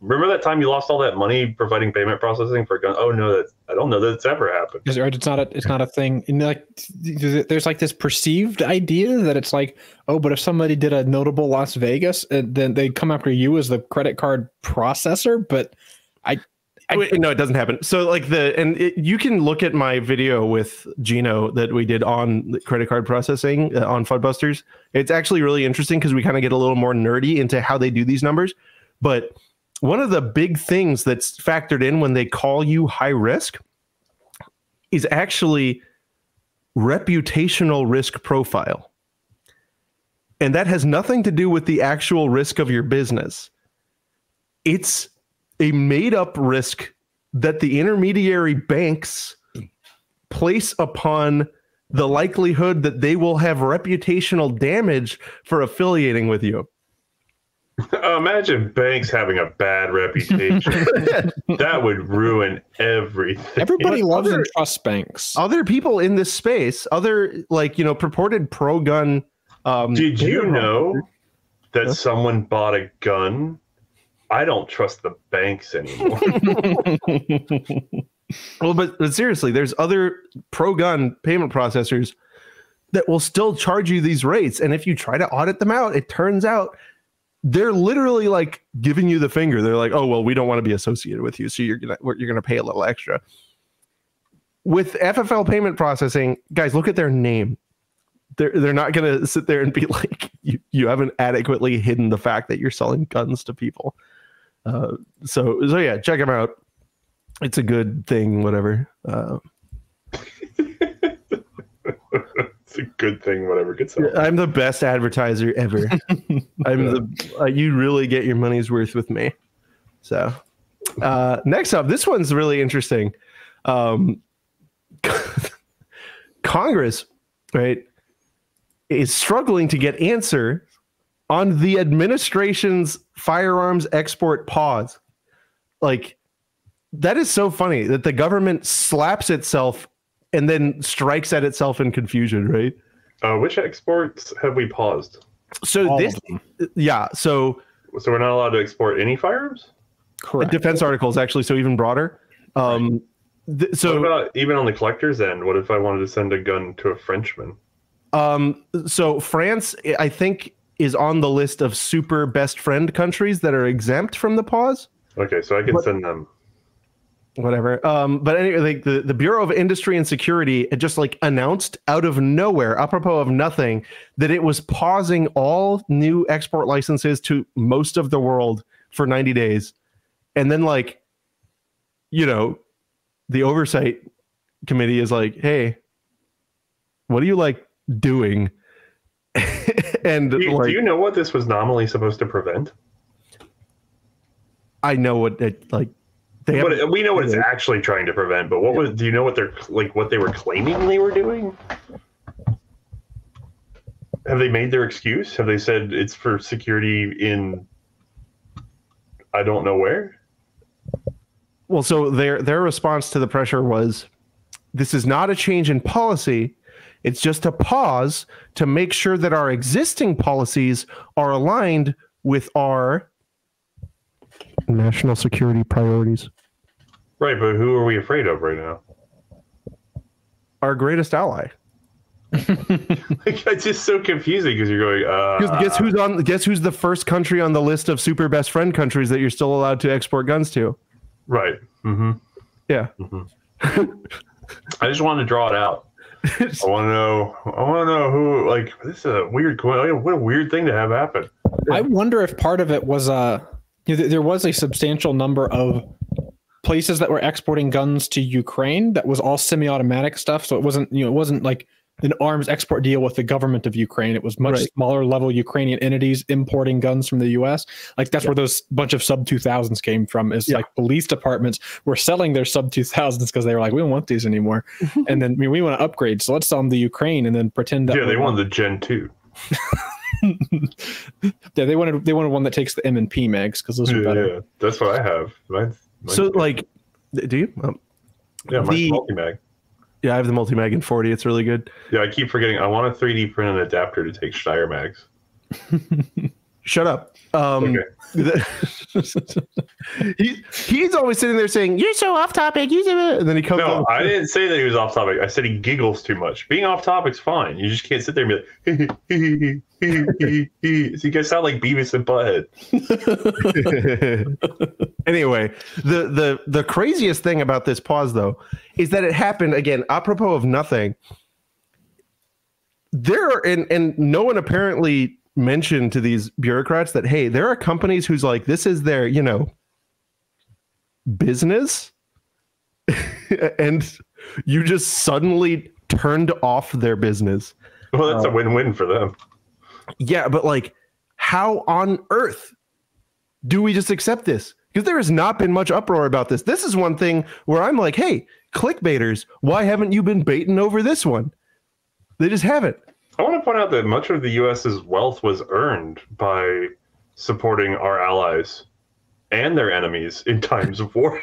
Remember that time you lost all that money providing payment processing for a gun? Oh no, I don't know that it's ever happened. It's not a thing. And like, there's like this perceived idea that it's like, oh, but if somebody did a notable Las Vegas, then they come after you as the credit card processor. But no, it doesn't happen. So like you can look at my video with Gino that we did on the credit card processing on Fudbusters. It's actually really interesting because we kind of get a little more nerdy into how they do these numbers. But one of the big things that's factored in when they call you high risk is actually reputational risk profile. And that has nothing to do with the actual risk of your business. It's a made-up risk that the intermediary banks place upon the likelihood that they will have reputational damage for affiliating with you. Imagine banks having a bad reputation. That would ruin everything. Everybody loves and trusts banks. Other people in this space, purported pro-gun. Did you know that someone bought a gun? I don't trust the banks anymore. Well, but seriously, there's other pro-gun payment processors that will still charge you these rates. And if you try to audit them out, it turns out they're literally like giving you the finger. They're like, oh, well, we don't want to be associated with you, so you're gonna pay a little extra. With FFL Payment Processing, guys, look at their name. They're not gonna sit there and be like, you haven't adequately hidden the fact that you're selling guns to people. So yeah, check them out. It's a good thing, whatever. It's a good thing, whatever gets out. I'm the best advertiser ever. You really get your money's worth with me. So next up, this one's really interesting. Congress, right, is struggling to get answer on the administration's firearms export pause. Like, that is so funny that the government slaps itself and then strikes at itself in confusion, right? Which exports have we paused? So So we're not allowed to export any firearms? Correct. Defense articles, actually, so even broader. What about even on the collector's end? What if I wanted to send a gun to a Frenchman? So France, I think, is on the list of super best friend countries that are exempt from the pause. Okay, so I can send them. whatever. But anyway, like the Bureau of Industry and Security had just like announced out of nowhere, apropos of nothing, that it was pausing all new export licenses to most of the world for 90 days. And then like, you know, the oversight committee is like, hey, what are you like doing? And do you know what this was nominally supposed to prevent? I know what it like. We know what it's actually trying to prevent, but what was? Do you know what they're like? What they were claiming they were doing? Have they made their excuse? Have they said it's for security in? I don't know where. Well, so their response to the pressure was, "This is not a change in policy. It's just a pause to make sure that our existing policies are aligned with our national security priorities." Right, but who are we afraid of right now? Our greatest ally. Like, it's just so confusing because you're going. Guess who's the first country on the list of super best friend countries that you're still allowed to export guns to? Right. Mm-hmm. Yeah. Mm-hmm. I just want to draw it out. I want to know who. Like, this is a weird. What a weird thing to have happen. I wonder if part of it was there was a substantial number of places that were exporting guns to Ukraine that was all semi-automatic stuff. So it wasn't like an arms export deal with the government of Ukraine. It was much smaller level Ukrainian entities importing guns from the US. Like that's where those bunch of sub 2000s came from, is like police departments were selling their sub 2000s because they were like, we don't want these anymore. And then we want to upgrade. So let's sell them to Ukraine and then pretend that they wanted the Gen 2. Yeah, they wanted one that takes the M and P mags because those are better. Yeah, that's what I have. Mine's so like, do you? Yeah, mine's multi-mag. Yeah, I have the multi-mag in 40. It's really good. Yeah, I keep forgetting. I want a 3D print an adapter to take Steyr mags. Shut up. Okay. He's always sitting there saying, "You're so off topic." And then he comes. No, I didn't say that he was off topic. I said he giggles too much. Being off topic's fine. You just can't sit there and be like, so you guys sound like Beavis and Butthead. Anyway, the craziest thing about this pause, though, is that it happened again, apropos of nothing. And no one apparently mentioned to these bureaucrats that, hey, there are companies who's like, this is their, business. And you just suddenly turned off their business. Well, that's a win-win for them. Yeah, but like, how on earth do we just accept this? Because there has not been much uproar about this. This is one thing where I'm like, hey, clickbaiters, why haven't you been baiting over this one? They just haven't. I want to point out that much of the U.S.'s wealth was earned by supporting our allies and their enemies in times of war.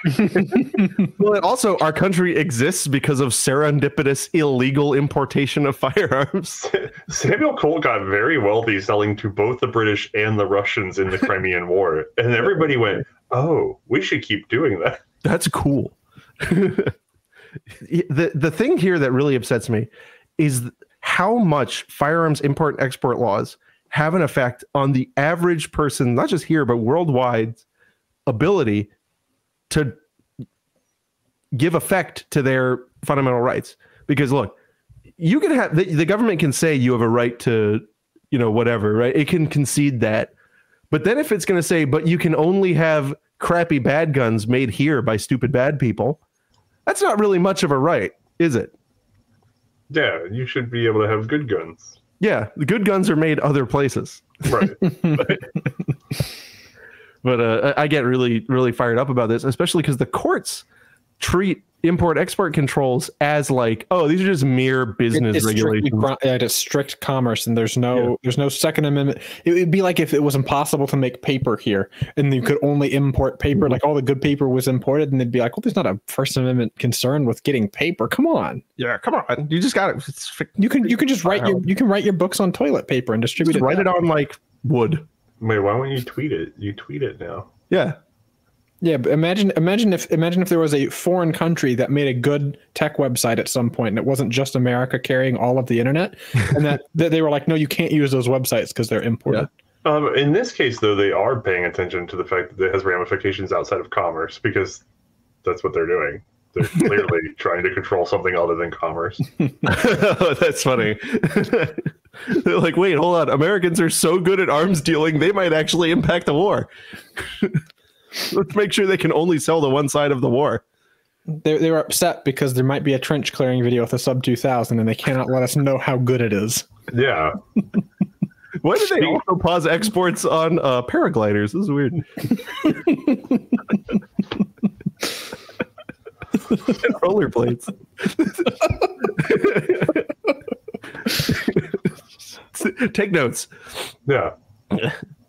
Well, and also our country exists because of serendipitous illegal importation of firearms. Samuel Colt got very wealthy selling to both the British and the Russians in the Crimean War. And everybody went, oh, we should keep doing that. That's cool. The thing here that really upsets me is how much firearms import and export laws have an effect on the average person, not just here, but worldwide, ability to give effect to their fundamental rights. Because look, you can have the government can say you have a right to, whatever, right? It can concede that. But then if it's going to say, but you can only have crappy bad guns made here by stupid bad people, that's not really much of a right, is it? Yeah, you should be able to have good guns. Yeah, the good guns are made other places. Right. But I get really, really fired up about this, especially because the courts treat import-export controls as like, oh, these are just mere business regulations. It's strict commerce, and there's no Second Amendment. It would be like if it was impossible to make paper here, and you could only import paper, like all the good paper was imported, and they'd be like, well, there's not a First Amendment concern with getting paper. Come on. Yeah, come on. You just got it. You can just write your books on toilet paper and distribute it. Write it on like wood. Wait, why won't you tweet it? You tweet it now. Yeah. Yeah, but imagine if there was a foreign country that made a good tech website at some point, and it wasn't just America carrying all of the internet, and that they were like, no, you can't use those websites because they're imported. Yeah. In this case, though, they are paying attention to the fact that it has ramifications outside of commerce, because that's what they're doing. They're clearly trying to control something other than commerce. Oh, that's funny. They're like, wait, hold on. Americans are so good at arms dealing, they might actually impact the war. Let's make sure they can only sell to one side of the war. They were upset because there might be a trench clearing video with a sub 2000 and they cannot let us know how good it is. Yeah. Why did they also pause exports on paragliders? This is weird. And rollerblades. Take notes. Yeah.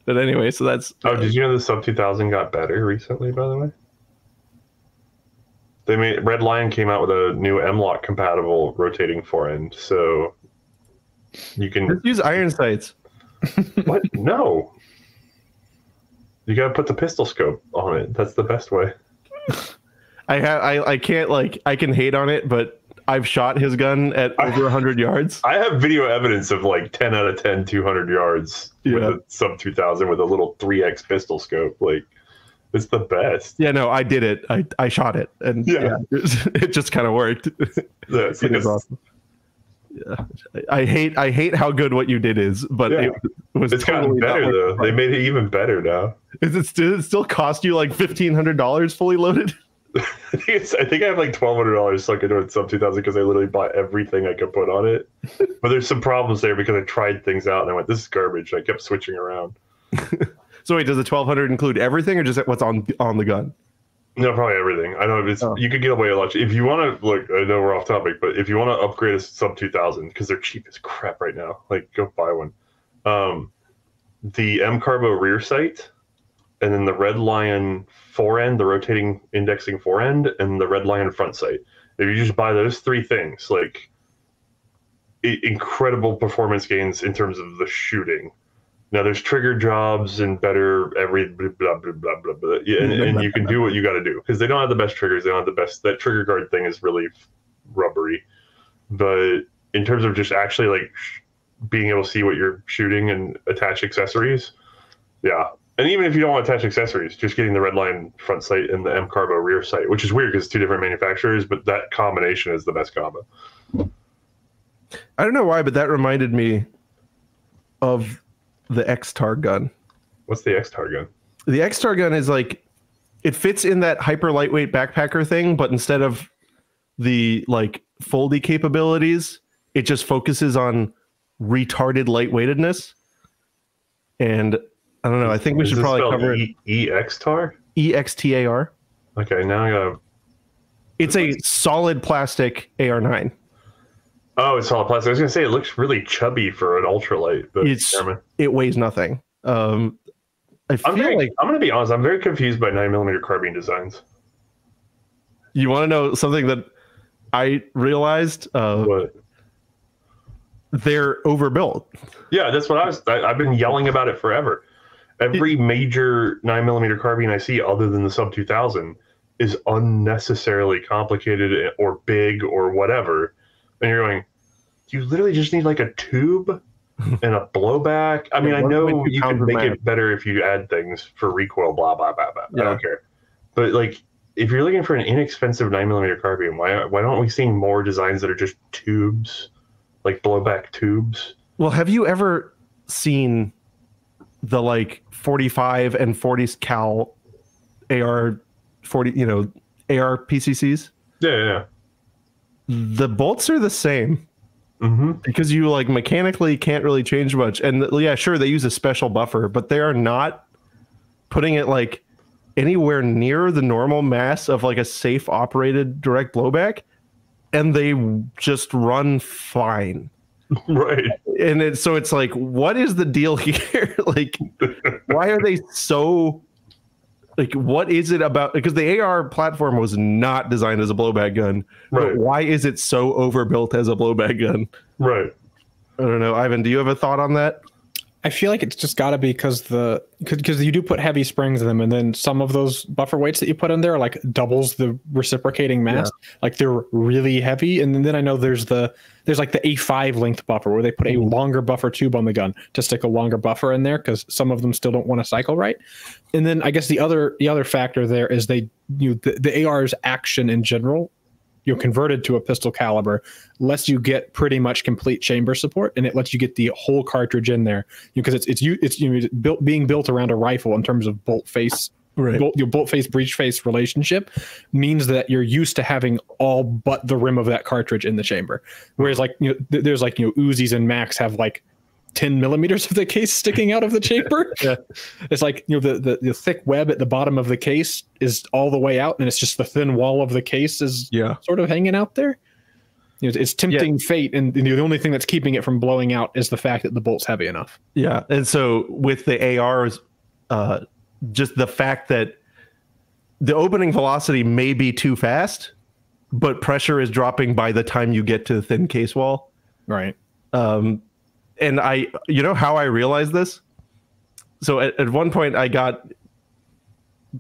But anyway, so that's... Oh, did you know the sub 2000 got better recently, by the way? Red Lion came out with a new M-Lock compatible rotating forend, so you can... Let's use iron sights. What? No. You gotta put the pistol scope on it. That's the best way. I can't, like, I can hate on it, but I've shot his gun at over 100 yards. I have video evidence of like 10 out of 10, 200 yards with a sub 2000 with a little 3x pistol scope. Like, it's the best. Yeah, no, I did it. I shot it, and it just kind of worked. Yeah, it was awesome. Yeah, I hate how good what you did is, but it was it's totally gotten better though. They made it even better now. Does it still cost you like $1,500 fully loaded? I think I have like $1,200 sunk into it sub 2000 because I literally bought everything I could put on it. But there's some problems there because I tried things out and I went, this is garbage. I kept switching around. So wait, does the 1,200 include everything or just what's on the gun? No, probably everything. I know you could get away a lot. If you want to, look, I know we're off topic, but if you want to upgrade a sub 2000 because they're cheap as crap right now, like go buy one. The M Carbo rear sight, and then the Red Lion forend, the rotating indexing forend, and the Red Lion front sight. If you just buy those three things, like incredible performance gains in terms of the shooting. Now there's trigger jobs and better every blah blah blah blah blah. Yeah, and you can do what you got to do because they don't have the best triggers. They don't have the best. That trigger guard thing is really rubbery. But in terms of just actually like being able to see what you're shooting and attach accessories, yeah. And even if you don't want to attach accessories, just getting the Red Lion front sight and the M Carbo rear sight, which is weird because it's two different manufacturers, but that combination is the best combo. I don't know why, but that reminded me of the X-Tar gun. What's the X-Tar gun? The X-Tar gun is like, it fits in that hyper lightweight backpacker thing, but instead of the like foldy capabilities, it just focuses on retarded lightweightedness. And I don't know. I think we should probably cover it. EXTAR? EXTAR. Okay, now I gotta... It's a solid plastic AR-9. Oh, it's solid plastic. I was gonna say it looks really chubby for an ultralight, but it weighs nothing. I'm gonna be honest. I'm very confused by 9mm carbine designs. You want to know something that I realized? What? They're overbuilt. Yeah, that's what I've been yelling about it forever. Every major 9mm carbine I see, other than the sub 2000, is unnecessarily complicated or big or whatever. And you're going, you literally just need like a tube and a blowback. I mean, I know you can make it better if you add things for recoil, blah, blah, blah, blah. Yeah. I don't care. But like, if you're looking for an inexpensive 9mm carbine, why aren't we seeing more designs that are just tubes, like blowback tubes? Well, have you ever seen the like 45 and 40 cal AR 40, AR PCCs? Yeah. The bolts are the same because you like mechanically can't really change much. And yeah, sure, they use a special buffer, but they are not putting it like anywhere near the normal mass of like a safe operated direct blowback. And they just run fine. Right. And it's like, what is the deal here? Like, why are they so like, what is it about? Because the AR platform was not designed as a blowback gun. Right. But why is it so overbuilt as a blowback gun? Right. I don't know. Ivan, do you have a thought on that? I feel like it's just got to be because you do put heavy springs in them, and then some of those buffer weights that you put in there like doubles the reciprocating mass. Yeah. Like they're really heavy, and then I know there's like the A5 length buffer where they put a longer buffer tube on the gun to stick a longer buffer in there because some of them still don't want to cycle right. And then I guess the other factor there is the AR's action in general, converted to a pistol caliber, lets you get pretty much complete chamber support, and it lets you get the whole cartridge in there because it's being built around a rifle in terms of bolt face. Right. Bolt face breech face relationship means that you're used to having all but the rim of that cartridge in the chamber. Whereas there's Uzis and Macs have like 10 millimeters of the case sticking out of the chamber. Yeah. It's like, the thick web at the bottom of the case is all the way out, and it's just the thin wall of the case is sort of hanging out there. It's tempting fate, and the only thing that's keeping it from blowing out is the fact that the bolt's heavy enough. Yeah. And so with the ARs, just the fact that the opening velocity may be too fast, but pressure is dropping by the time you get to the thin case wall. Right. And how I realized this? So at one point I got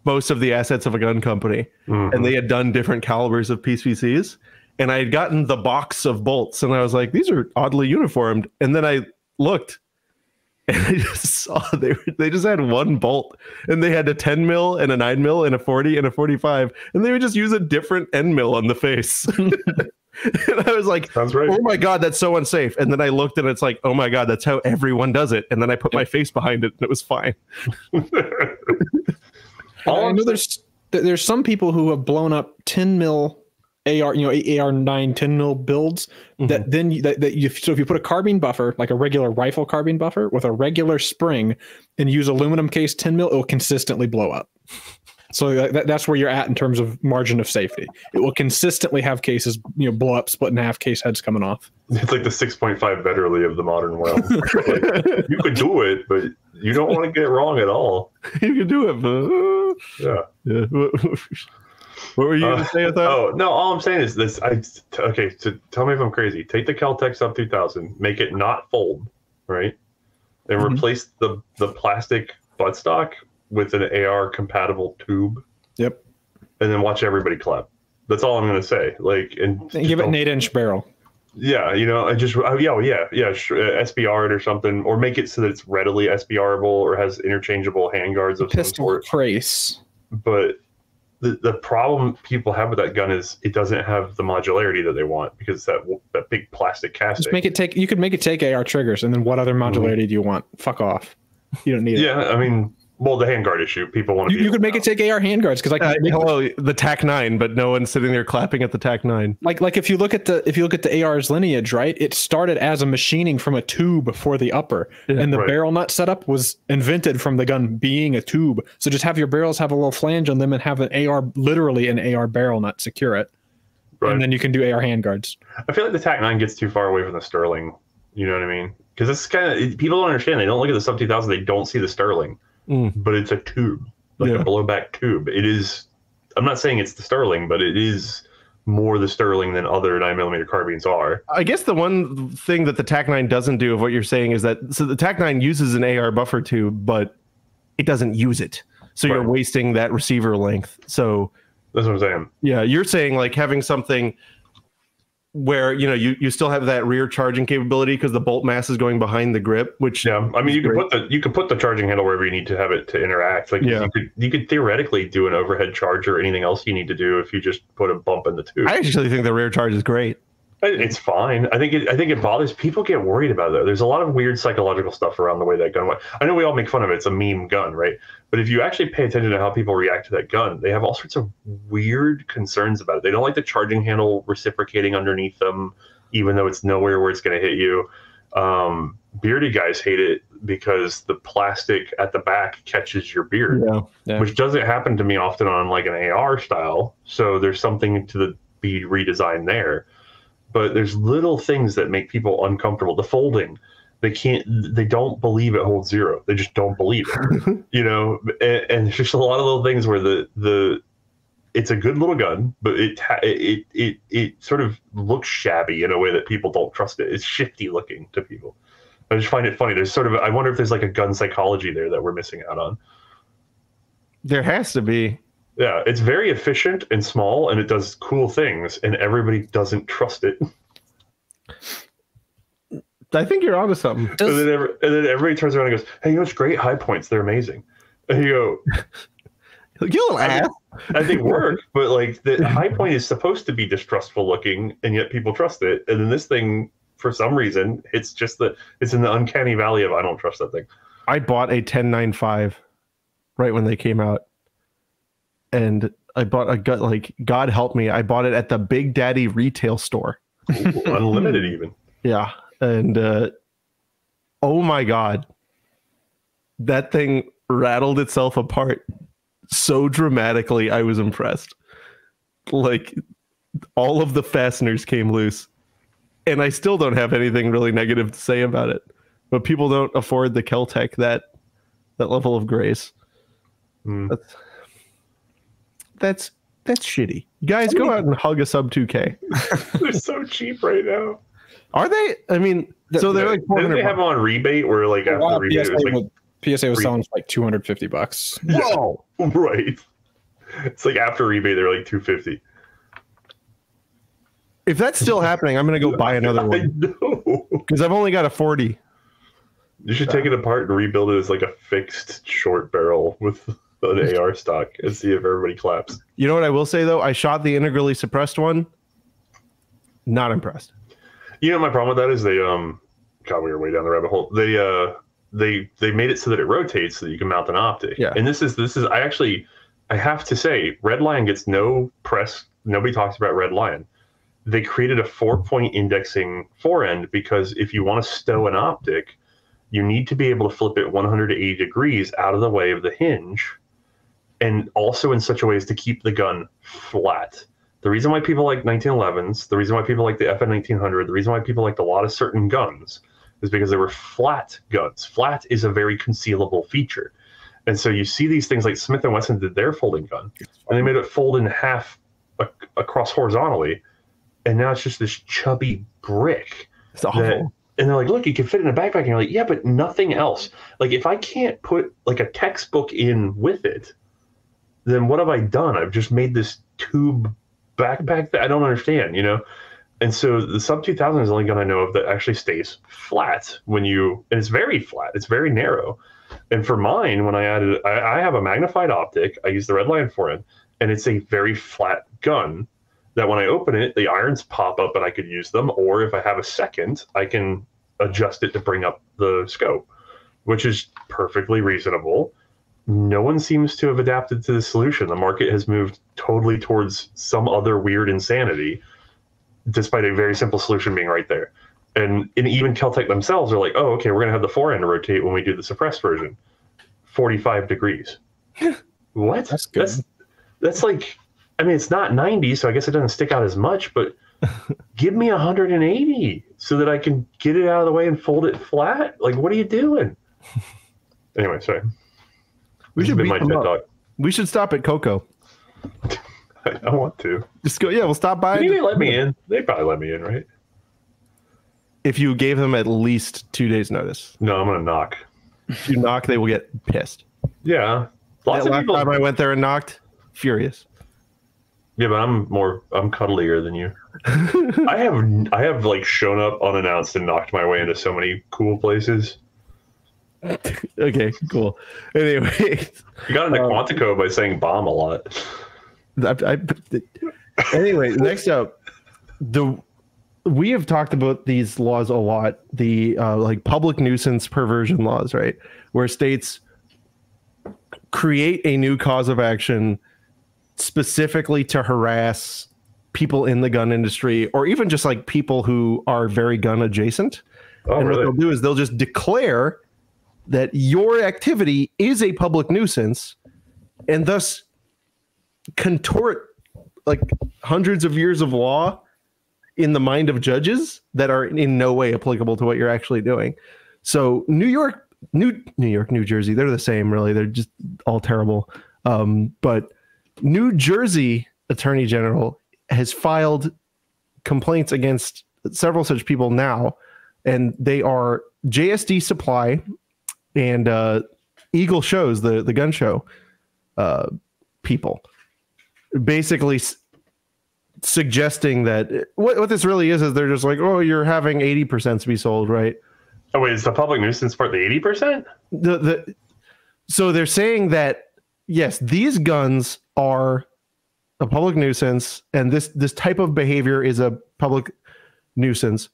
most of the assets of a gun company, and they had done different calibers of PCCs, and I had gotten the box of bolts, and I was like, these are oddly uniformed. And then I looked, and I just saw they just had one bolt, and they had a 10 mil and a 9 mil and a 40 and a 45, and they would just use a different end mill on the face. And I was like, sounds right. Oh my God, that's so unsafe. And then I looked, and it's like, oh my God, that's how everyone does it. And then I put my face behind it, and it was fine. I know there's some people who have blown up 10 mil AR, AR9 10 mil builds that so if you put a carbine buffer, like a regular rifle carbine buffer with a regular spring, and use aluminum case 10 mil, it will consistently blow up. So that's where you're at in terms of margin of safety. It will consistently have cases, blow up, split in half, case heads coming off. It's like the 6.5 Betterly of the modern world. Like, you could do it, but you don't want to get it wrong at all. You can do it, but yeah. What were you going to say with that? Oh, no, all I'm saying is this. So tell me if I'm crazy. Take the Kel-Tec Sub 2000, make it not fold, right? And replace the plastic buttstock with an AR compatible tube. Yep. And then watch everybody clap. That's all I'm going to say. And give it an 8-inch barrel. Yeah, and just SBR it or something, or make it so that it's readily SBRable or has interchangeable handguards of some sort. Brace. But the problem people have with that gun is it doesn't have the modularity that they want, because that big plastic casting. Just you could make it take AR triggers, and then what other modularity do you want? Fuck off. You don't need it. Yeah, I mean, well, the handguard issue. People want to. You could make it take AR handguards because the TAC-9, but no one's sitting there clapping at the TAC-9. Like if you look at the AR's lineage, right? It started as a machining from a tube for the upper, and the barrel nut setup was invented from the gun being a tube. So just have your barrels have a little flange on them and have an AR, literally an AR barrel nut, secure it, and then you can do AR handguards. I feel like the TAC-9 gets too far away from the Sterling. You know what I mean? Because it's kind of, people don't understand. They don't look at the Sub 2000. They don't see the Sterling. But it's a tube, like a blowback tube. It is. I'm not saying it's the Sterling, but it is more the Sterling than other 9mm carbines are. I guess the one thing that the TAC-9 doesn't do of what you're saying is that the TAC-9 uses an AR buffer tube, but it doesn't use it. So you're wasting that receiver length. So that's what I'm saying. Yeah, you're saying like having something where you still have that rear charging capability because the bolt mass is going behind the grip, which I mean, you could put the charging handle wherever you need to have it to interact. Like you could theoretically do an overhead charge or anything else you need to do if you just put a bump in the tube. I actually think the rear charge is great. It's fine. I think it bothers people. Get worried about it though. There's a lot of weird psychological stuff around the way that gun went. I know we all make fun of it. It's a meme gun, right? But if you actually pay attention to how people react to that gun, they have all sorts of weird concerns about it. They don't like the charging handle reciprocating underneath them, even though it's nowhere where it's going to hit you. Bearded guys hate it because the plastic at the back catches your beard, which doesn't happen to me often on like an AR style. So there's something to be redesigned there. But there's little things that make people uncomfortable. The folding, they don't believe it holds zero. They just don't believe it, and there's just a lot of little things where it's a good little gun, but it sort of looks shabby in a way that people don't trust it. It's shifty looking to people. I just find it funny. There's sort of, I wonder if there's like a gun psychology there that we're missing out on. There has to be. Yeah, it's very efficient and small, and it does cool things, and everybody doesn't trust it. I think you're onto something. And then everybody turns around and goes, "Hey, you know, it's great. High points, they're amazing." And you go, "You little ass." I think work, but like the high point is supposed to be distrustful looking, and yet people trust it. And then this thing, for some reason, it's in the uncanny valley of I don't trust that thing. I bought a 1095 right when they came out, and I bought a gut, like, God help me, I bought it at the Big Daddy retail store. Ooh, unlimited even. Yeah. And oh my God, that thing rattled itself apart so dramatically. I was impressed. Like, all of the fasteners came loose, and I still don't have anything really negative to say about it. But people don't afford the Kel-Tec that level of grace. That's shitty. Guys, go out and hug a sub 2K. They're so cheap right now. Are they? I mean, so they're like $400. Didn't they have them on rebate where like after rebate PSA, was like PSA was selling for like $250. Whoa. Yeah, right. It's like after rebate they're like $250. If that's still happening, I'm gonna go buy another one. I know. Because I've only got a 40. You should take it apart and rebuild it as like a fixed short barrel with an AR stock and see if everybody claps. You know what I will say though? I shot the integrally suppressed one. Not impressed. You know, my problem with that is they God, we were way down the rabbit hole. They made it so that it rotates so that you can mount an optic. Yeah. And this is I have to say, Red Lion gets no press. Nobody talks about Red Lion. They created a 4-point indexing forend because if you want to stow an optic, you need to be able to flip it 180 degrees out of the way of the hinge, and also in such a way as to keep the gun flat. The reason why people like 1911s, the reason why people like the FN 1900, the reason why people liked a lot of certain guns is because they were flat guns. Flat is a very concealable feature. And so you see these things like Smith & Wesson did their folding gun, and they made it fold in half across horizontally, and now it's just this chubby brick. It's awful. And they're like, look, you can fit it in a backpack. And you're like, yeah, but nothing else. Like, if I can't put like a textbook in with it, then what have I done? I've just made this tube backpack that I don't understand, you know? And so the sub 2000 is the only gun I know of that actually stays flat and it's very flat. It's very narrow. And for mine, when I added, I have a magnified optic. I use the Red Lion forend, and it's a very flat gun that when I open it, the irons pop up and I could use them. Or if I have a second, I can adjust it to bring up the scope, which is perfectly reasonable. No one seems to have adapted to the solution. The market has moved totally towards some other weird insanity, despite a very simple solution being right there. And even Kel-Tec themselves are like, oh, okay, we're going to have the forend rotate when we do the suppressed version. 45 degrees. What? That's good. That's like, I mean, it's not 90, so I guess it doesn't stick out as much, but give me 180 so that I can get it out of the way and fold it flat. Like, what are you doing? Anyway, sorry. We should beat them up. We should stop at Coco. I want to. Just go. Yeah, we'll stop by. Maybe they let me in. They probably let me in, right? If you gave them at least 2 days notice. No, I'm going to knock. If you knock, they will get pissed. Yeah. Last time I went there and knocked, furious. Yeah, but I'm cuddlier than you. I have like shown up unannounced and knocked my way into so many cool places. Okay, cool. Anyway, you got into Quantico by saying bomb a lot. Anyway, next up, we have talked about these laws a lot. The like public nuisance perversion laws, right? Where states create a new cause of action specifically to harass people in the gun industry, or even just like people who are very gun adjacent. Oh, and really? what they'll do is they'll just declare that your activity is a public nuisance, and thus contort like hundreds of years of law in the mind of judges that are in no way applicable to what you're actually doing. So New York, New Jersey, they're the same, really. They're just all terrible. But New Jersey Attorney General has filed complaints against several such people now and they are JSD Supply and Eagle Shows, the gun show people, basically suggesting that what this really is they're just like, oh, you're having 80% to be sold, right? Oh wait, is the public nuisance part the 80%? So they're saying that yes, these guns are a public nuisance, and this type of behavior is a public nuisance,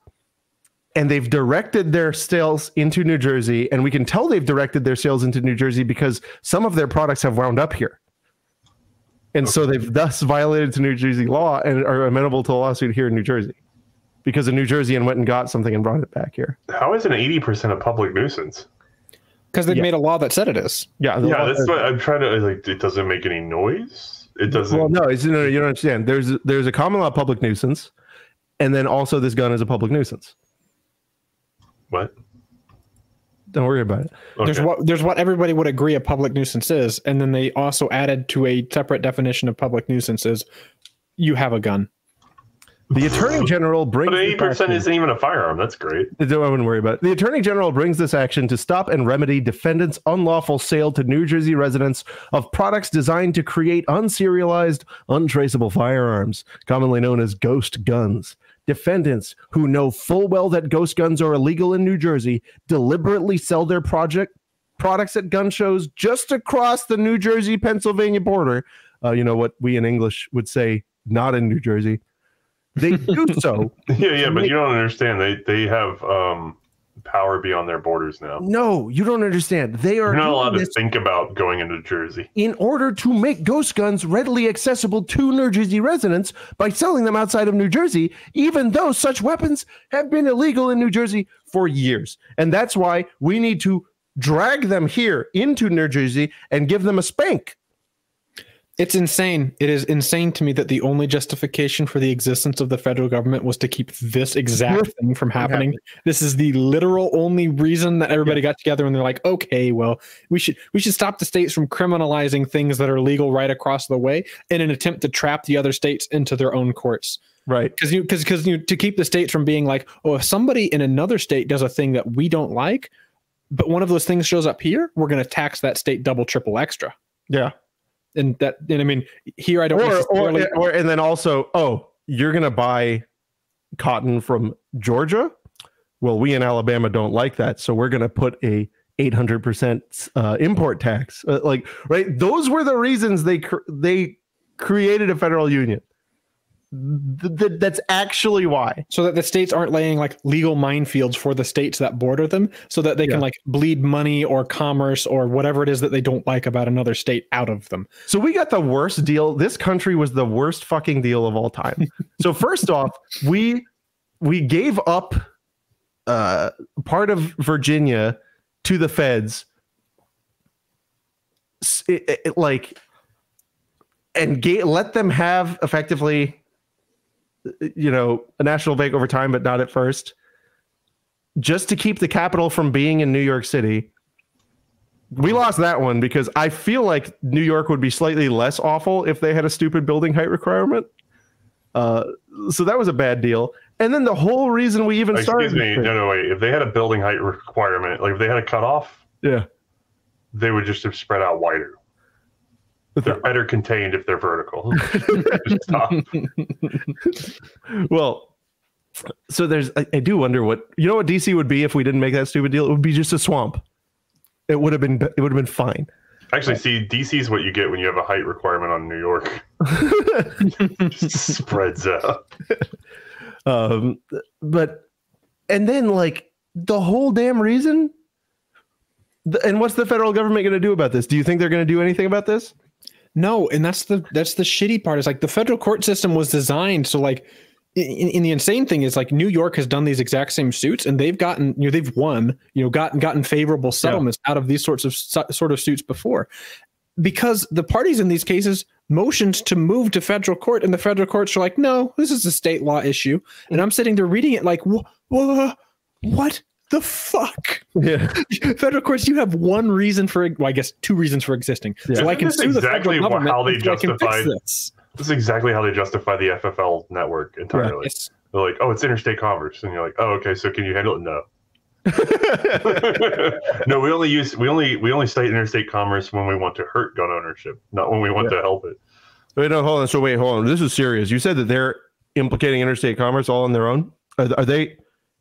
and they've directed their sales into New Jersey, and we can tell they've directed their sales into New Jersey because some of their products have wound up here. And so they've thus violated the New Jersey law and are amenable to a lawsuit here in New Jersey because a New Jerseyan went and got something and brought it back here. How is an 80% a public nuisance? Because they've made a law that said it is. Yeah, that's what I'm trying to like. It doesn't make any noise. It doesn't. Well, no, you don't understand. There's a common law public nuisance, and then also this gun is a public nuisance. What? Don't worry about it. Okay. There's what everybody would agree a public nuisance is, and then they also added to a separate definition of public nuisance is you have a gun. The Attorney General brings... But 80% isn't even a firearm. That's great. I wouldn't worry about it. The Attorney General brings this action to stop and remedy defendants' unlawful sale to New Jersey residents of products designed to create unserialized, untraceable firearms, commonly known as ghost guns. Defendants who know full well that ghost guns are illegal in New Jersey deliberately sell their products at gun shows just across the New Jersey-Pennsylvania border. You know what we in English would say, not in New Jersey. They do so. Yeah, but you don't understand. They have power beyond their borders now. No, you don't understand. You're not allowed to think about going into Jersey. In order to make ghost guns readily accessible to New Jersey residents by selling them outside of New Jersey, even though such weapons have been illegal in New Jersey for years. And that's why we need to drag them here into New Jersey and give them a spank. It's insane. It is insane to me that the only justification for the existence of the federal government was to keep this exact thing from happening. This is the literal only reason that everybody got together and they're like, okay, well, we should stop the states from criminalizing things that are legal right across the way in an attempt to trap the other states into their own courts. Right. Because to keep the states from being like, oh, if somebody in another state does a thing that we don't like, but one of those things shows up here, we're going to tax that state double, triple, extra. Yeah. And I mean, here I don't and then also, oh, you're gonna buy cotton from Georgia? Well, we in Alabama don't like that, so we're gonna put a 800% import tax. Right? Those were the reasons they created a federal union. That's actually why. So that the states aren't laying like legal minefields for the states that border them, so that they can like bleed money or commerce or whatever it is that they don't like about another state out of them. So we got the worst deal. This country was the worst fucking deal of all time. So first off, we gave up part of Virginia to the feds. Let them have effectively, a national bank over time, but not at first, just to keep the capital from being in New York City. We lost that one because I feel like New York would be slightly less awful if they had a stupid building height requirement. So that was a bad deal. And then the whole reason we even started... Excuse me, no, wait. If they had a building height requirement, like if they had a cutoff, they would just have spread out wider. They're better contained if they're vertical. Well, so I do wonder what DC would be if we didn't make that stupid deal. It would be just a swamp. It would have been fine. Actually, see, DC is what you get when you have a height requirement on New York. Just spreads out. But then like the whole damn reason. And what's the federal government going to do about this? Do you think they're going to do anything about this? No, and that's the shitty part. Is like the federal court system was designed so like, in the insane thing is like New York has done these exact same suits and they've gotten they've won gotten favorable settlements out of these sorts of suits before, because the parties in these cases motioned to move to federal court and the federal courts are like, no, this is a state law issue. And I'm sitting there reading it like, what the fuck? Yeah. Federal courts, you have one reason for, well, I guess 2 reasons for existing. Yeah. So I can sue the federal government. How they justified this is exactly how they justify the FFL network entirely. Right. They're like, oh, it's interstate commerce, and you're like, oh, okay, so can you handle it? No. No, we only cite interstate commerce when we want to hurt gun ownership, not when we want to help it. Wait, no, hold on. So hold on. This is serious. You said that they're implicating interstate commerce all on their own. Are they?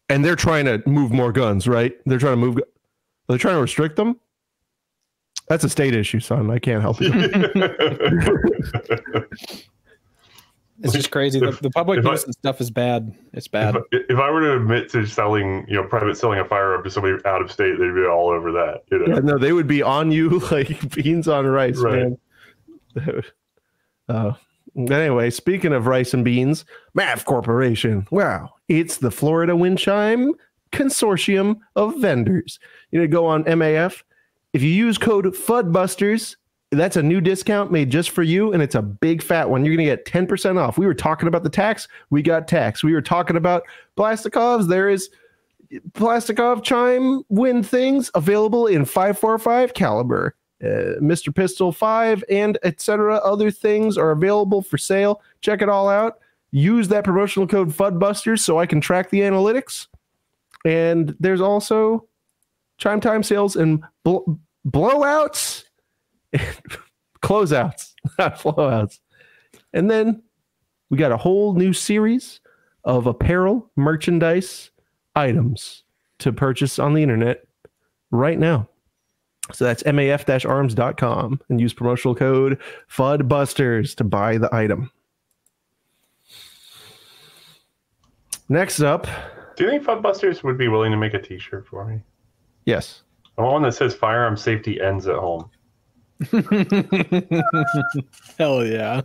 And they're trying to move more guns, right? They're trying to move. Are they trying to restrict them? That's a state issue, son. I can't help you. It's just crazy. The public nuisance stuff is bad. It's bad. If I were to admit to selling, private selling a firearm to somebody out of state, they'd be all over that. Yeah, no, they would be on you like beans on rice, right. Man. Anyway, speaking of rice and beans, MAF Corporation. Wow, it's the Florida Wind Chime Consortium of Vendors. Go on MAF. If you use code FUDBusters, that's a new discount made just for you, and it's a big fat one. You're going to get 10% off. We were talking about the tax. We got tax. We were talking about Plastikovs. There is Plastikov chime wind things available in 5.45 caliber. Mr. Pistol 5 and etc. Other things are available for sale. Check it all out. Use that promotional code FUDBusters so I can track the analytics. And there's also chime time sales and blowouts. Closeouts, not blowouts. And then we got a whole new series of apparel merchandise items to purchase on the internet right now. So that's maf-arms.com and use promotional code FUDBusters to buy the item. Next up. Do you think FUDBusters would be willing to make a t-shirt for me? Yes. I want one that says firearm safety ends at home. Hell yeah.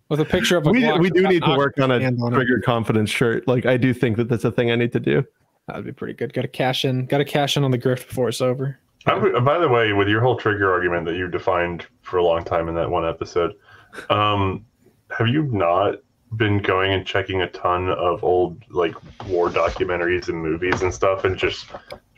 With a picture of a we do need to work on a trigger confidence shirt. Like, I do think that that's a thing I need to do. That'd be pretty good. Got to cash in on the grift before it's over. By the way, with your whole trigger argument that you defined for a long time in that one episode, have you not been going and checking a ton of old war documentaries and movies and stuff, and just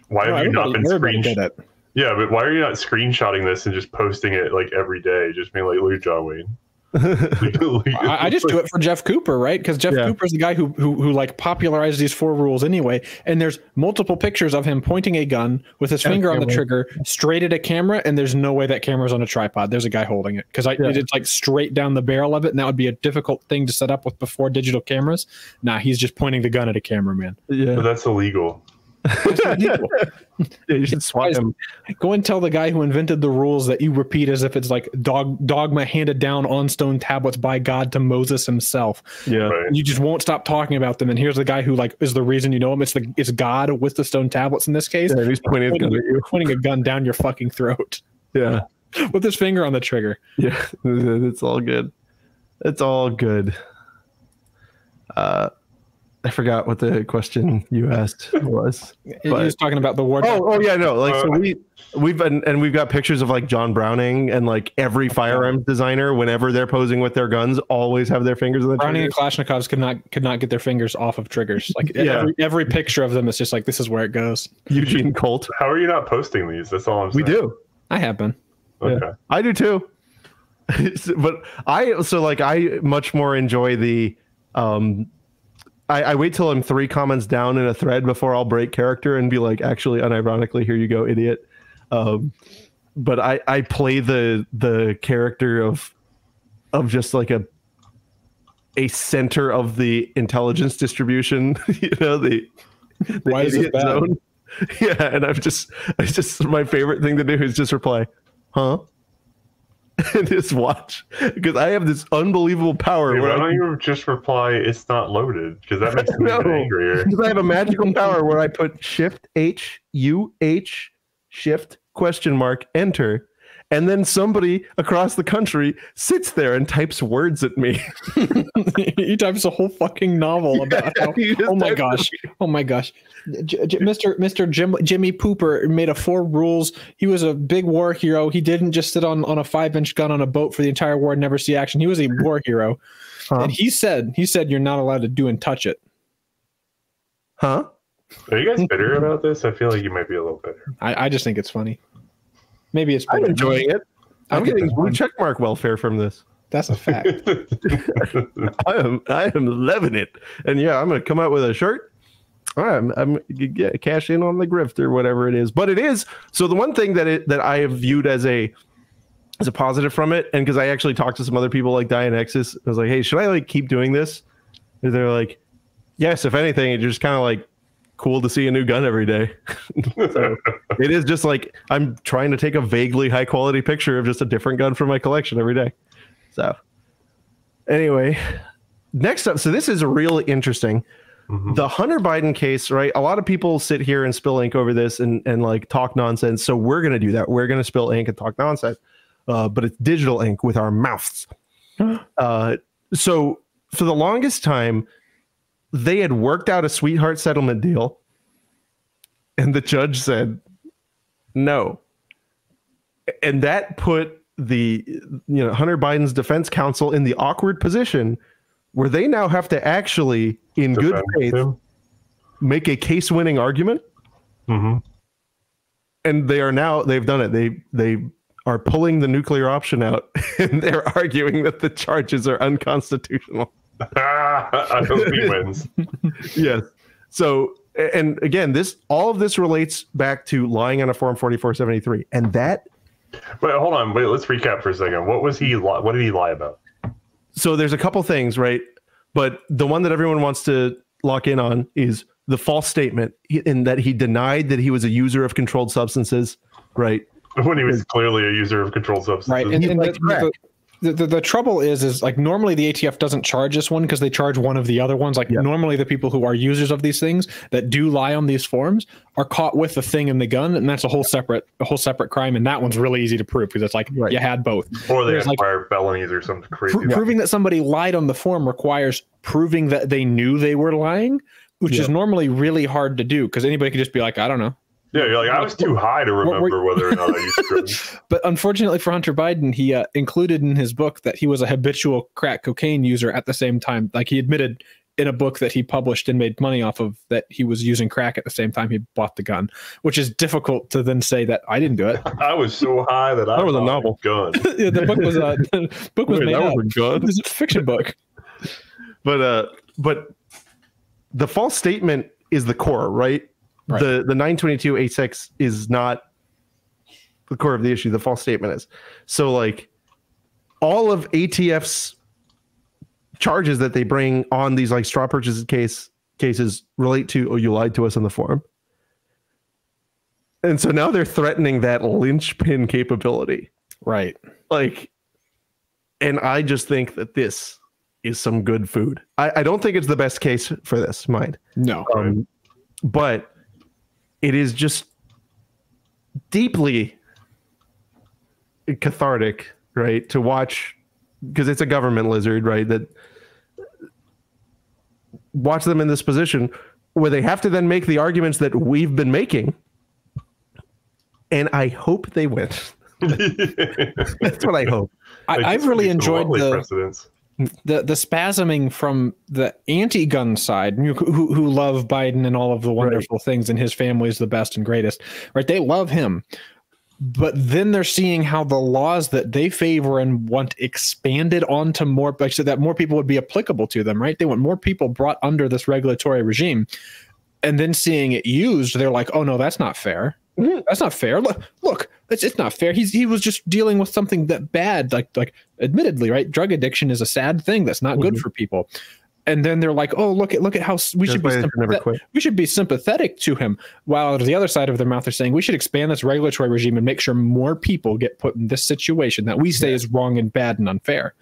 why have you not been screenshotting? Yeah, but why are you not screenshotting this and just posting it every day? Just being like, look at John Wayne. I just do it for Jeff Cooper, right? Because Jeff Cooper is the guy who popularized these 4 rules anyway. And there's multiple pictures of him pointing a gun with his finger on the trigger straight at a camera, and there's no way that camera's on a tripod. There's a guy holding it because it's straight down the barrel of it, and that would be a difficult thing to set up with before digital cameras. Nah, he's just pointing the gun at a camera, man. Yeah, but that's illegal. You should swat him. Go and tell the guy who invented the rules that you repeat as if it's like dogma handed down on stone tablets by God to Moses himself. Yeah, right. You just won't stop talking about them. And here's the guy who is the reason you know him. It's God with the stone tablets in this case. Yeah, he's pointing a gun down your fucking throat. Yeah, with his finger on the trigger. Yeah, it's all good. It's all good. I forgot what the question you asked was. He was talking about the war. Oh yeah, no. So we've got pictures of John Browning and every firearms designer, whenever they're posing with their guns, always have their fingers on the Browning triggers. and Kalashnikovs could not get their fingers off of triggers. Every picture of them is just this is where it goes. Eugene Colt. How are you not posting these? That's all I'm saying. We do. I have been. Okay. Yeah, I do too. But I much more enjoy the I wait till I'm 3 comments down in a thread before I'll break character and be like, actually, unironically, here you go, idiot. But I play the character of just a center of the intelligence distribution, the why is it bad? Zone. Yeah, and it's just my favorite thing to do is just reply, huh? And just watch, because I have this unbelievable power. Why don't you just reply, it's not loaded? Because that makes me even angrier. Because I have a magical power where I put Shift H U H Shift ? Enter, and then somebody across the country sits there and types words at me. He types a whole fucking novel about how, oh my gosh, Mr. Jimmy Pooper made a 4 rules. He was a big war hero. He didn't just sit on a 5-inch gun on a boat for the entire war and never see action. He was a war hero. Huh? And he said you're not allowed to do and touch it. Huh? Are you guys bitter about this? I feel like you might be a little bitter. I just think it's funny. Maybe it's. I'm enjoying it. I'm getting blue checkmark welfare from this. That's a fact. I am loving it. And yeah, I'm going to come out with a shirt. I'm cash in on the grift or whatever it is. But it is. So the one thing that I have viewed as a positive from it, and because I actually talked to some other people like Dianexus, I was like, hey, should I like keep doing this? And they're like, yes, if anything, it's just kind of like cool to see a new gun every day. So it is just like I'm trying to take a vaguely high quality picture of just a different gun from my collection every day. So anyway, next up, so this is really interesting. The Hunter Biden case, right? A lot of people sit here and spill ink over this and like talk nonsense. So we're going to do that. We're going to spill ink and talk nonsense. But it's digital ink with our mouths. So for the longest time, they had worked out a sweetheart settlement deal. And the judge said, no. And that put Hunter Biden's defense counsel in the awkward position where they now have to actually, in good faith, make a case-winning argument. And they've done it. They are pulling the nuclear option out, and they're arguing that the charges are unconstitutional. I hope he wins. Yes. So, and again, all of this relates back to lying on a Form 4473, and that. Wait, hold on. Wait, let's recap for a second. What did he lie about? So there's a couple things, right? But the one that everyone wants to lock in on is the false statement in that he denied that he was a user of controlled substances, right? When he was clearly a user of controlled substances. Right. And the trouble is like normally the ATF doesn't charge this one because they charge one of the other ones. Like normally the people who are users of these things that do lie on these forms are caught with the thing in the gun, and that's a whole separate crime. And that one's really easy to prove because it's like you had both. Or they acquire felonies or something crazy. Proving that somebody lied on the form requires proving that they knew they were lying, which is normally really hard to do because anybody could just be like, I don't know. Yeah, you're like, I was too high to remember whether or not I used drugs. But unfortunately for Hunter Biden, he included in his book that he was a habitual crack cocaine user at the same time. Like he admitted in a book that he published and made money off of that he was using crack at the same time he bought the gun, which is difficult to then say that I didn't do it. I was so high that I was a novel gun. Yeah, the book was made up. Was a gun? It was a fiction book. But the false statement is the core, right? Right. The 922A6 is not the core of the issue. The false statement is. So like all of ATF's charges that they bring on these like straw purchases cases relate to, oh, you lied to us on the form. And so now they're threatening that linchpin capability. Right. Like, and I just think that this is some good food. I don't think it's the best case for this, mind. No. But it is just deeply cathartic, right, to watch, because it's a government lizard, right, that watch them in this position where they have to then make the arguments that we've been making, and I hope they win. That's what I hope. I've really enjoyed the spasming from the anti-gun side who love Biden and all of the wonderful things, and his family is the best and greatest, right? They love him. But then they're seeing how the laws that they favor and want expanded onto more, so that more people would be applicable to them, right? They want more people brought under this regulatory regime. And then seeing it used, they're like, oh, no, that's not fair. That's not fair. Look, it's not fair. He was just dealing with something that bad, like admittedly, right? Drug addiction is a sad thing that's not good for people. And then they're like, oh, look at how we should be sympathetic to him. While the other side of their mouth are saying we should expand this regulatory regime and make sure more people get put in this situation that we say is wrong and bad and unfair.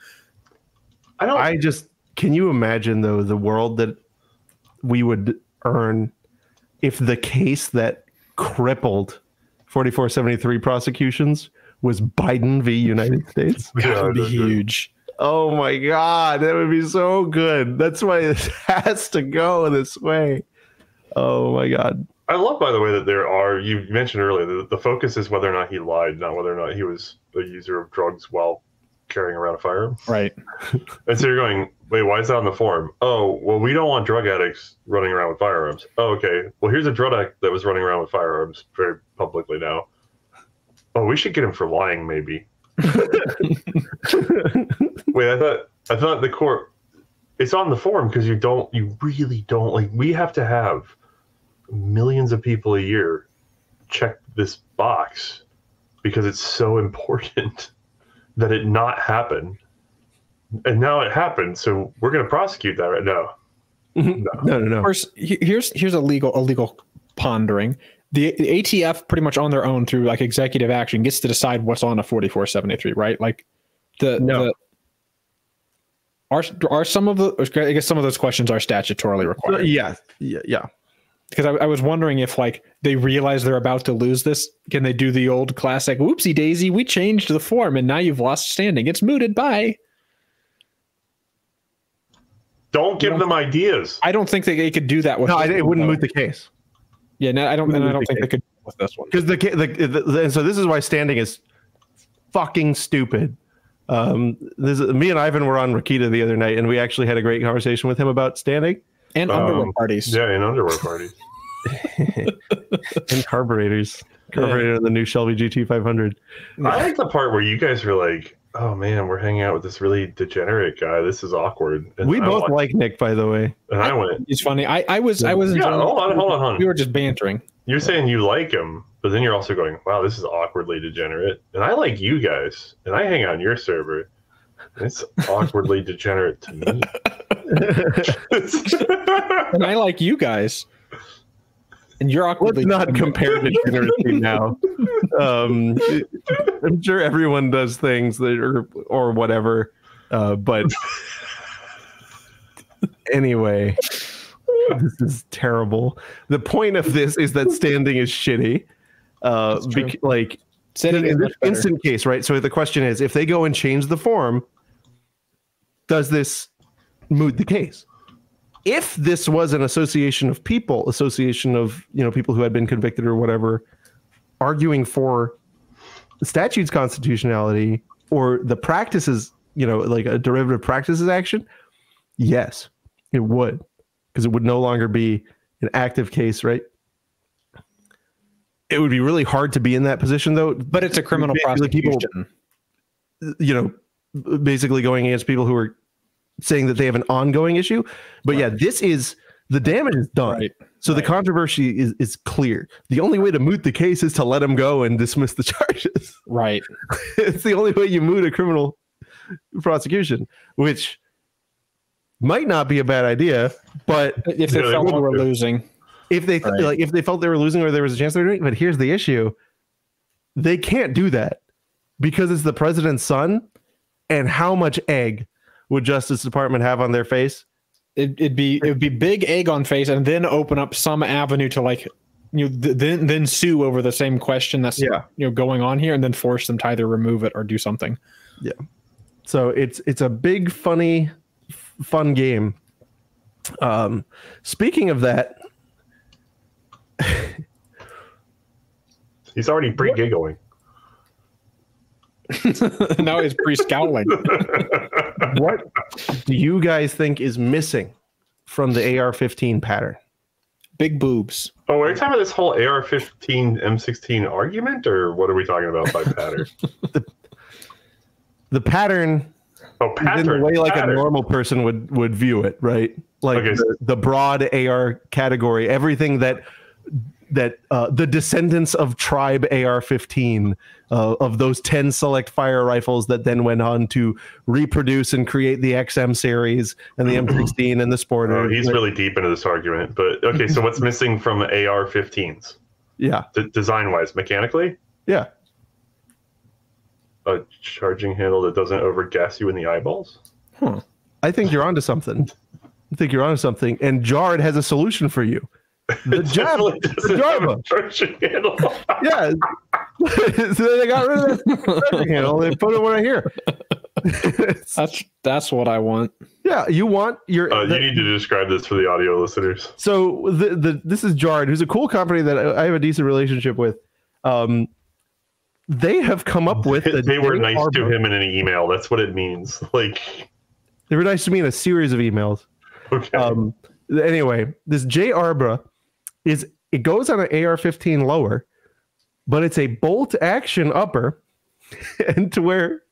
Can you imagine though the world that we would earn if the case that crippled 4473 prosecutions was Biden v. United States? That would be huge. Oh my God, that would be so good. That's why it has to go this way. Oh my God. I love, by the way, that you mentioned earlier, that the focus is whether or not he lied, not whether or not he was a user of drugs while carrying around a firearm. Right. And so you're going, wait, why is that on the form? Oh, well, we don't want drug addicts running around with firearms. Oh, okay. Well, here's a drug addict that was running around with firearms very publicly now. Oh, we should get him for lying, maybe. Wait, I thought the court. It's on the form because you really don't like. We have to have millions of people a year check this box because it's so important that it not happen. And now it happened, so we're going to prosecute that right now. No. Of course, here's a legal pondering. The ATF pretty much on their own through like executive action gets to decide what's on a 4473, right? Like are some of the, I guess some of those questions are statutorily required. Yeah. Because I was wondering if like they realize they're about to lose this, can they do the old classic whoopsie daisy, we changed the form and now you've lost standing, it's mooted, bye. Don't give them ideas. I don't think they could do that with. No, it wouldn't moot the case. Yeah, no, I don't think they could with this one. Because and so this is why standing is fucking stupid. Me and Ivan were on Rakita the other night, and we actually had a great conversation with him about standing and underwear parties. Yeah, and underwear parties. And carburetors. Carburetor on the new Shelby GT500. I like the part where you guys were like, "Oh man, we're hanging out with this really degenerate guy. This is awkward." And we both like Nick, by the way. And I went. It's funny. I was. Yeah, hold on. We were just bantering. You're saying you like him, but then you're also going, "Wow, this is awkwardly degenerate." And I like you guys, and I hang on your server. It's awkwardly degenerate to me. And I like you guys. And you're awkwardly. Let's not compare degeneracy now. I'm sure everyone does things that or whatever. But anyway, this is terrible. The point of this is that standing is shitty. Like in this instant case, right? So the question is, if they go and change the form, does this moot the case? If this was an association of people who had been convicted or whatever, arguing for the statute's constitutionality or the practices, like a derivative practices action, yes, it would, because it would no longer be an active case, right? It would be really hard to be in that position, though. But it's a criminal prosecution. People, basically going against people who are saying that they have an ongoing issue. But yeah, this is, the damage is done. Right. So the controversy is clear. The only way to moot the case is to let him go and dismiss the charges. Right. It's the only way you moot a criminal prosecution, which might not be a bad idea, but if they felt they were losing. If they if they felt they were losing or there was a chance they were doing, but here's the issue. They can't do that because it's the president's son, and how much egg would Justice Department have on their face? It'd be big egg on face, and then open up some avenue to then sue over the same question that's going on here, and then force them to either remove it or do something. Yeah. So it's a big fun game. Speaking of that, he's already pre-giggling. Now he's pre-scowling. What do you guys think is missing from the AR-15 pattern? Big boobs. Oh, are you talking about this whole AR-15 M16 argument, or what are we talking about by pattern? the pattern. Oh, pattern. In the way like a normal person would view it, right? Like the broad AR category, everything that the descendants of Tribe AR-15, of those 10 select fire rifles that then went on to reproduce and create the XM series and the M16 and the Sporter. Oh, he's really deep into this argument, but okay. So what's missing from AR-15s? Yeah, design-wise, mechanically. Yeah, a charging handle that doesn't overgas you in the eyeballs. I think you're onto something. And Jared has a solution for you. The Java charging handle. Yeah. So they got rid of that charging handle. They put it right here. That's what I want. Yeah, you want your. You need to describe this for the audio listeners. So this is Jared, who's a cool company that I have a decent relationship with. They have come up with. They were nice to him in an email. That's what it means. Like they were nice to me in a series of emails. Okay. Anyway, this J Arbra it goes on an AR-15 lower, but it's a bolt action upper and to where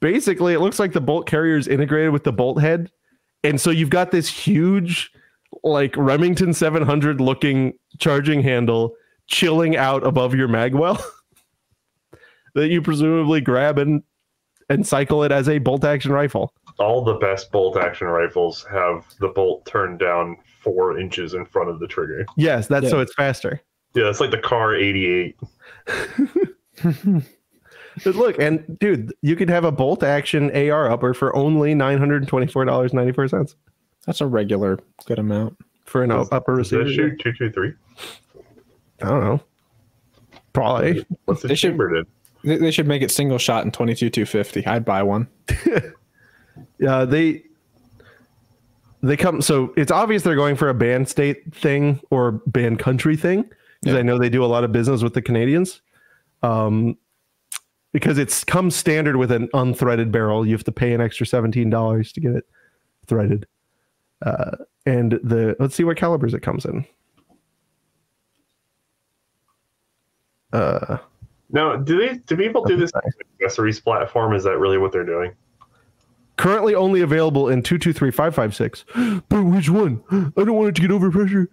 basically it looks like the bolt carrier is integrated with the bolt head. And so you've got this huge, like Remington 700 looking charging handle chilling out above your magwell that you presumably grab and cycle it as a bolt action rifle. All the best bolt action rifles have the bolt turned down 4 inches in front of the trigger. Yes, that's so it's faster. Yeah, it's like the car 88. But look, and dude, you could have a bolt action AR upper for only $924.94. That's a regular good amount for an upper receiver. Does it shoot 223? I don't know. Probably. What's the chamber did? They should make it single shot in 22-250. I'd buy one. Yeah, they come. So it's obvious they're going for a banned state thing or banned country thing, because I know they do a lot of business with the Canadians. Because it's come standard with an unthreaded barrel. You have to pay an extra $17 to get it threaded. And let's see what calibers it comes in. Now, do people do this accessories platform? Is that really what they're doing? Currently only available in 223 556. But which one? I don't want it to get overpressure.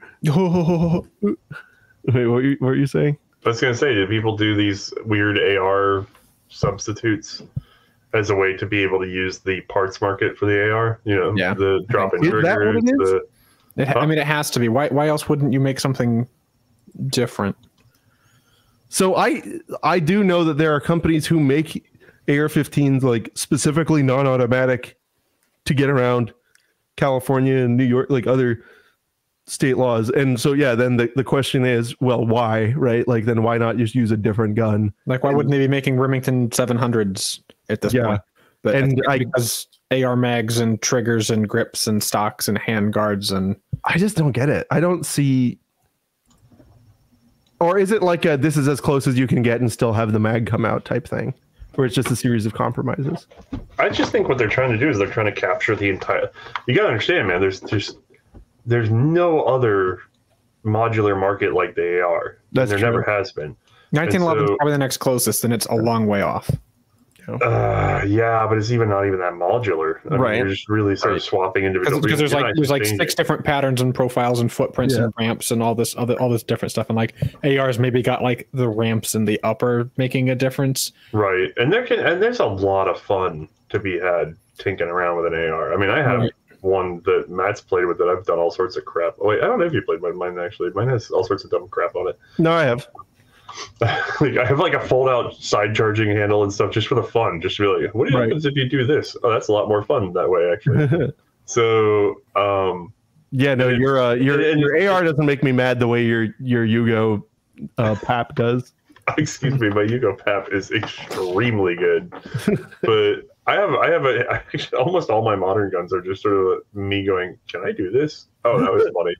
Wait, what were you saying? I was going to say, do people do these weird AR substitutes as a way to be able to use the parts market for the AR? You know, the drop-in triggers. I mean, it has to be. Why else wouldn't you make something different? So I do know that there are companies who make AR-15s like specifically non-automatic to get around California and New York, like other state laws. And so, yeah, then the question is, well, why, right? Like, then why not just use a different gun? Like, why wouldn't they be making Remington 700s at this point? But because AR mags and triggers and grips and stocks and hand guards, and I just don't get it. I don't see. Or is it like this is as close as you can get and still have the mag come out type thing, where it's just a series of compromises? I just think what they're trying to do is they're trying to capture the entire. You gotta understand, man. There's no other modular market like the AR. There never has been. 1911 is probably the next closest, and it's a long way off. Yeah, but it's not even that modular. I mean, you're just really sort of swapping individual. Because there's like 6 different patterns and profiles and footprints and ramps and all this different stuff. And like AR's maybe got like the ramps and the upper making a difference. Right, and there's a lot of fun to be had tinkering around with an AR. I mean, I have one that Matt's played with that I've done all sorts of crap. Oh, wait, I don't know if you played mine actually. Mine has all sorts of dumb crap on it. No, I have. Like, I have like a fold-out side charging handle and stuff just for the fun. Just really, what happens if you do this? Oh, that's a lot more fun that way, actually. So, yeah, no, your AR doesn't make me mad the way your Yugo PAP does. Excuse me, my Yugo PAP is extremely good, but actually, almost all my modern guns are just sort of me going, "Can I do this?" Oh, that was funny.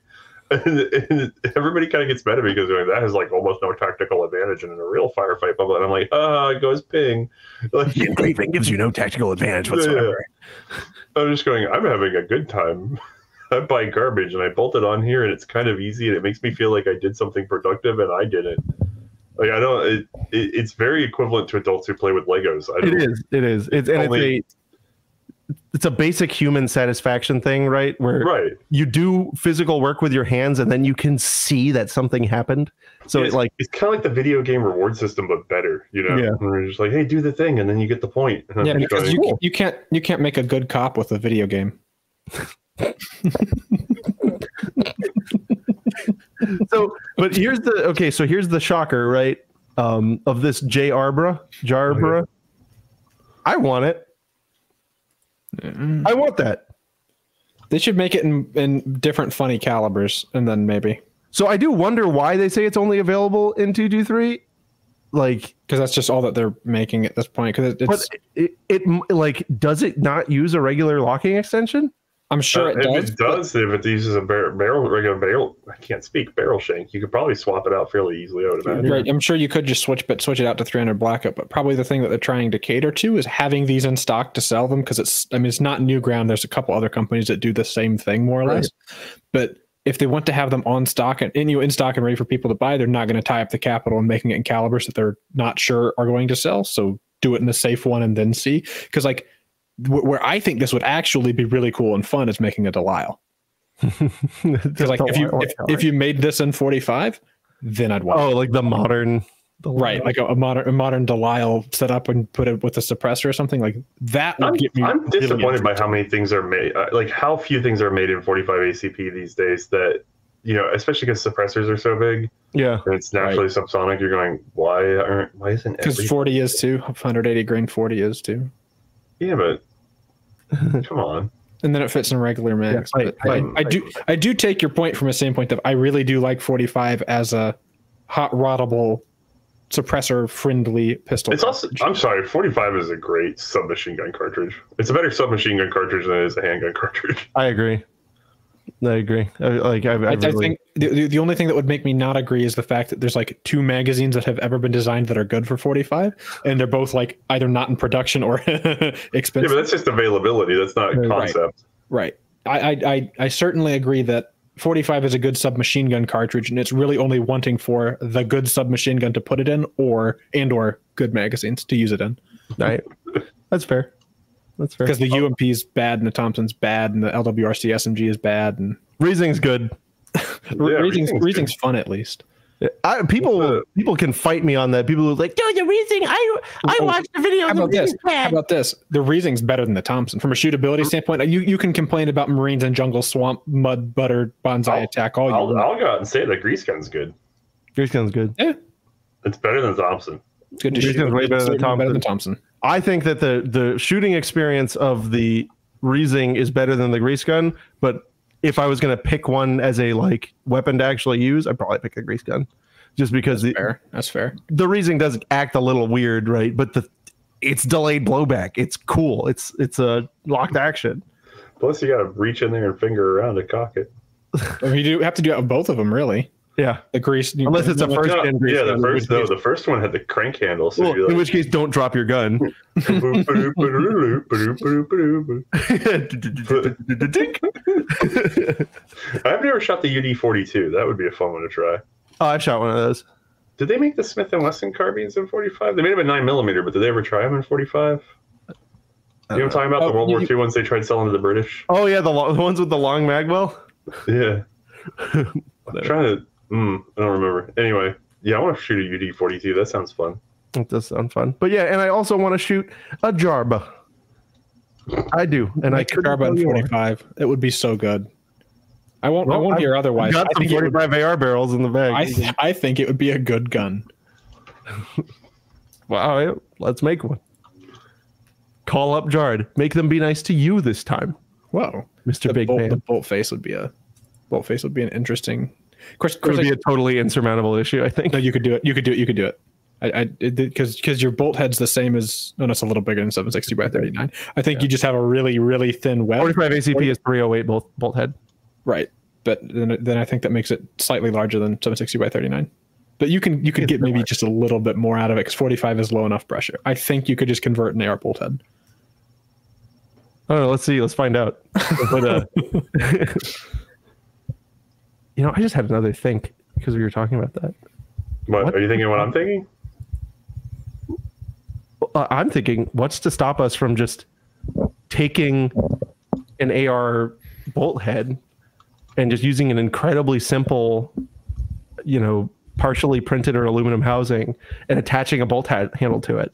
And everybody kind of gets mad at me because that has like almost no tactical advantage in a real firefight. And I'm like, it goes ping. Like, the engraving gives you no tactical advantage whatsoever. Yeah. I'm just going, I'm having a good time. I buy garbage and I bolt it on here and it's kind of easy and it makes me feel like I did something productive and I didn't. Like, I don't. It's very equivalent to adults who play with Legos. It is. It's a basic human satisfaction thing, right? Where you do physical work with your hands and then you can see that something happened. So it's kind of like the video game reward system, but better, you know? Yeah. And we're just like, hey, do the thing. And then you get the point. Yeah, because you can't make a good cop with a video game. But here's the shocker, right? Of this Jarbra. Okay. I want it. I want that. They should make it in different funny calibers, and then maybe. So I do wonder why they say it's only available in 223. Like, because that's just all that they're making at this point. Because it does it not use a regular locking extension? I'm sure it does. It does. If it uses a regular barrel, I can't speak, barrel shank. You could probably swap it out fairly easily, I would imagine. Right. I'm sure you could just switch it out to 300 blackout. But probably the thing that they're trying to cater to is having these in stock to sell them, because it's not new ground. There's a couple other companies that do the same thing more or less. But if they want to have them on stock and in stock and ready for people to buy, they're not going to tie up the capital and making it in calibers that they're not sure are going to sell. So do it in a safe one and then see. Because like where I think this would actually be really cool and fun is making a Delisle. Because like if you made this in 45, then I'd watch. Oh, like the modern. Right, like a modern Delisle set up and put it with a suppressor or something like that. Would get me I'm disappointed by how many things are made, like how few things are made in 45 ACP these days. That especially because suppressors are so big. Yeah, and it's naturally subsonic. You're going, why isn't? Because 40 is too. 180 grain 40 is too. Yeah, but come on. And then it fits in regular mags. Yeah, I do take your point from a standpoint that I really do like 45 as a hot roddable suppressor friendly pistol. It's also, I'm sorry, 45 is a great submachine gun cartridge. It's a better submachine gun cartridge than it is a handgun cartridge. I agree. I think the only thing that would make me not agree is the fact that there's like 2 magazines that have ever been designed that are good for 45, and they're both like either not in production or expensive. Yeah, but that's just availability. That's not concept. Right. I certainly agree that 45 is a good submachine gun cartridge, and it's really only wanting for the good submachine gun to put it in, or good magazines to use it in. Right. That's fair. That's fair. Because the UMP is bad, and the Thompson's bad, and the LWRC SMG is bad, and Riesing's good. Riesing's fun at least. People can fight me on that. People are like, "Yo, the Riesing, I watched the video." How about this? The Riesing's better than the Thompson from a shootability standpoint. You can complain about Marines and Jungle Swamp, Mud Butter, Bonsai Attack. I'll go out and say that Grease Gun's good. Grease Gun's good. Yeah, it's better than Thompson. It's good to shoot. Gun's way better than Thompson. I think that the shooting experience of the Riesing is better than the Grease Gun, but if I was going to pick one as a weapon to actually use, I'd probably pick a Grease Gun, just because that's fair. The Riesing does act a little weird, right? But it's delayed blowback. It's cool. It's a locked action. Plus, you got to reach in there and finger around to cock it. You do have to do it with both of them, really. Yeah, the grease. Unless it's a first-gen grease. Yeah, the first one had the crank handle. So in which case, don't drop your gun. I've never shot the UD-42. That would be a fun one to try. Oh, I've shot one of those. Did they make the Smith & Wesson carbines in 45? They made them in 9mm, but did they ever try them in 45? You know what I'm talking about? The World War II ones they tried selling to the British? Oh, yeah, the ones with the long magwell? Yeah. I'm trying to... I don't remember. Anyway, yeah, I want to shoot a UD-42. That sounds fun. It does sound fun. But yeah, and I also want to shoot a Jarba. I do. And I could Jarba in 45. It would be so good. I won't hear otherwise. I think 45 AR barrels in the bag. I think it would be a good gun. Wow, yeah, let's make one. Call up Jard. Make them be nice to you this time. Whoa, Mr. Big Man. The bolt face would be an interesting. Of course, it would be a totally insurmountable issue. I think. No, you could do it. You could do it. Because your bolt head's the same as. No, it's a little bigger than 760 by 39. I think you just have a really, really thin web. 45 ACP is 308 bolt head. Right, but then I think that makes it slightly larger than 760 by 39. But you can get maybe just a little bit more out of it because 45 is low enough pressure. I think you could just convert an AR bolt head. I don't know. Let's see. Let's find out. But, I just had another think because we were talking about that. What are you thinking? What I'm thinking? I'm thinking, what's to stop us from just taking an AR bolt head and just using an incredibly simple, partially printed or aluminum housing and attaching a bolt handle to it?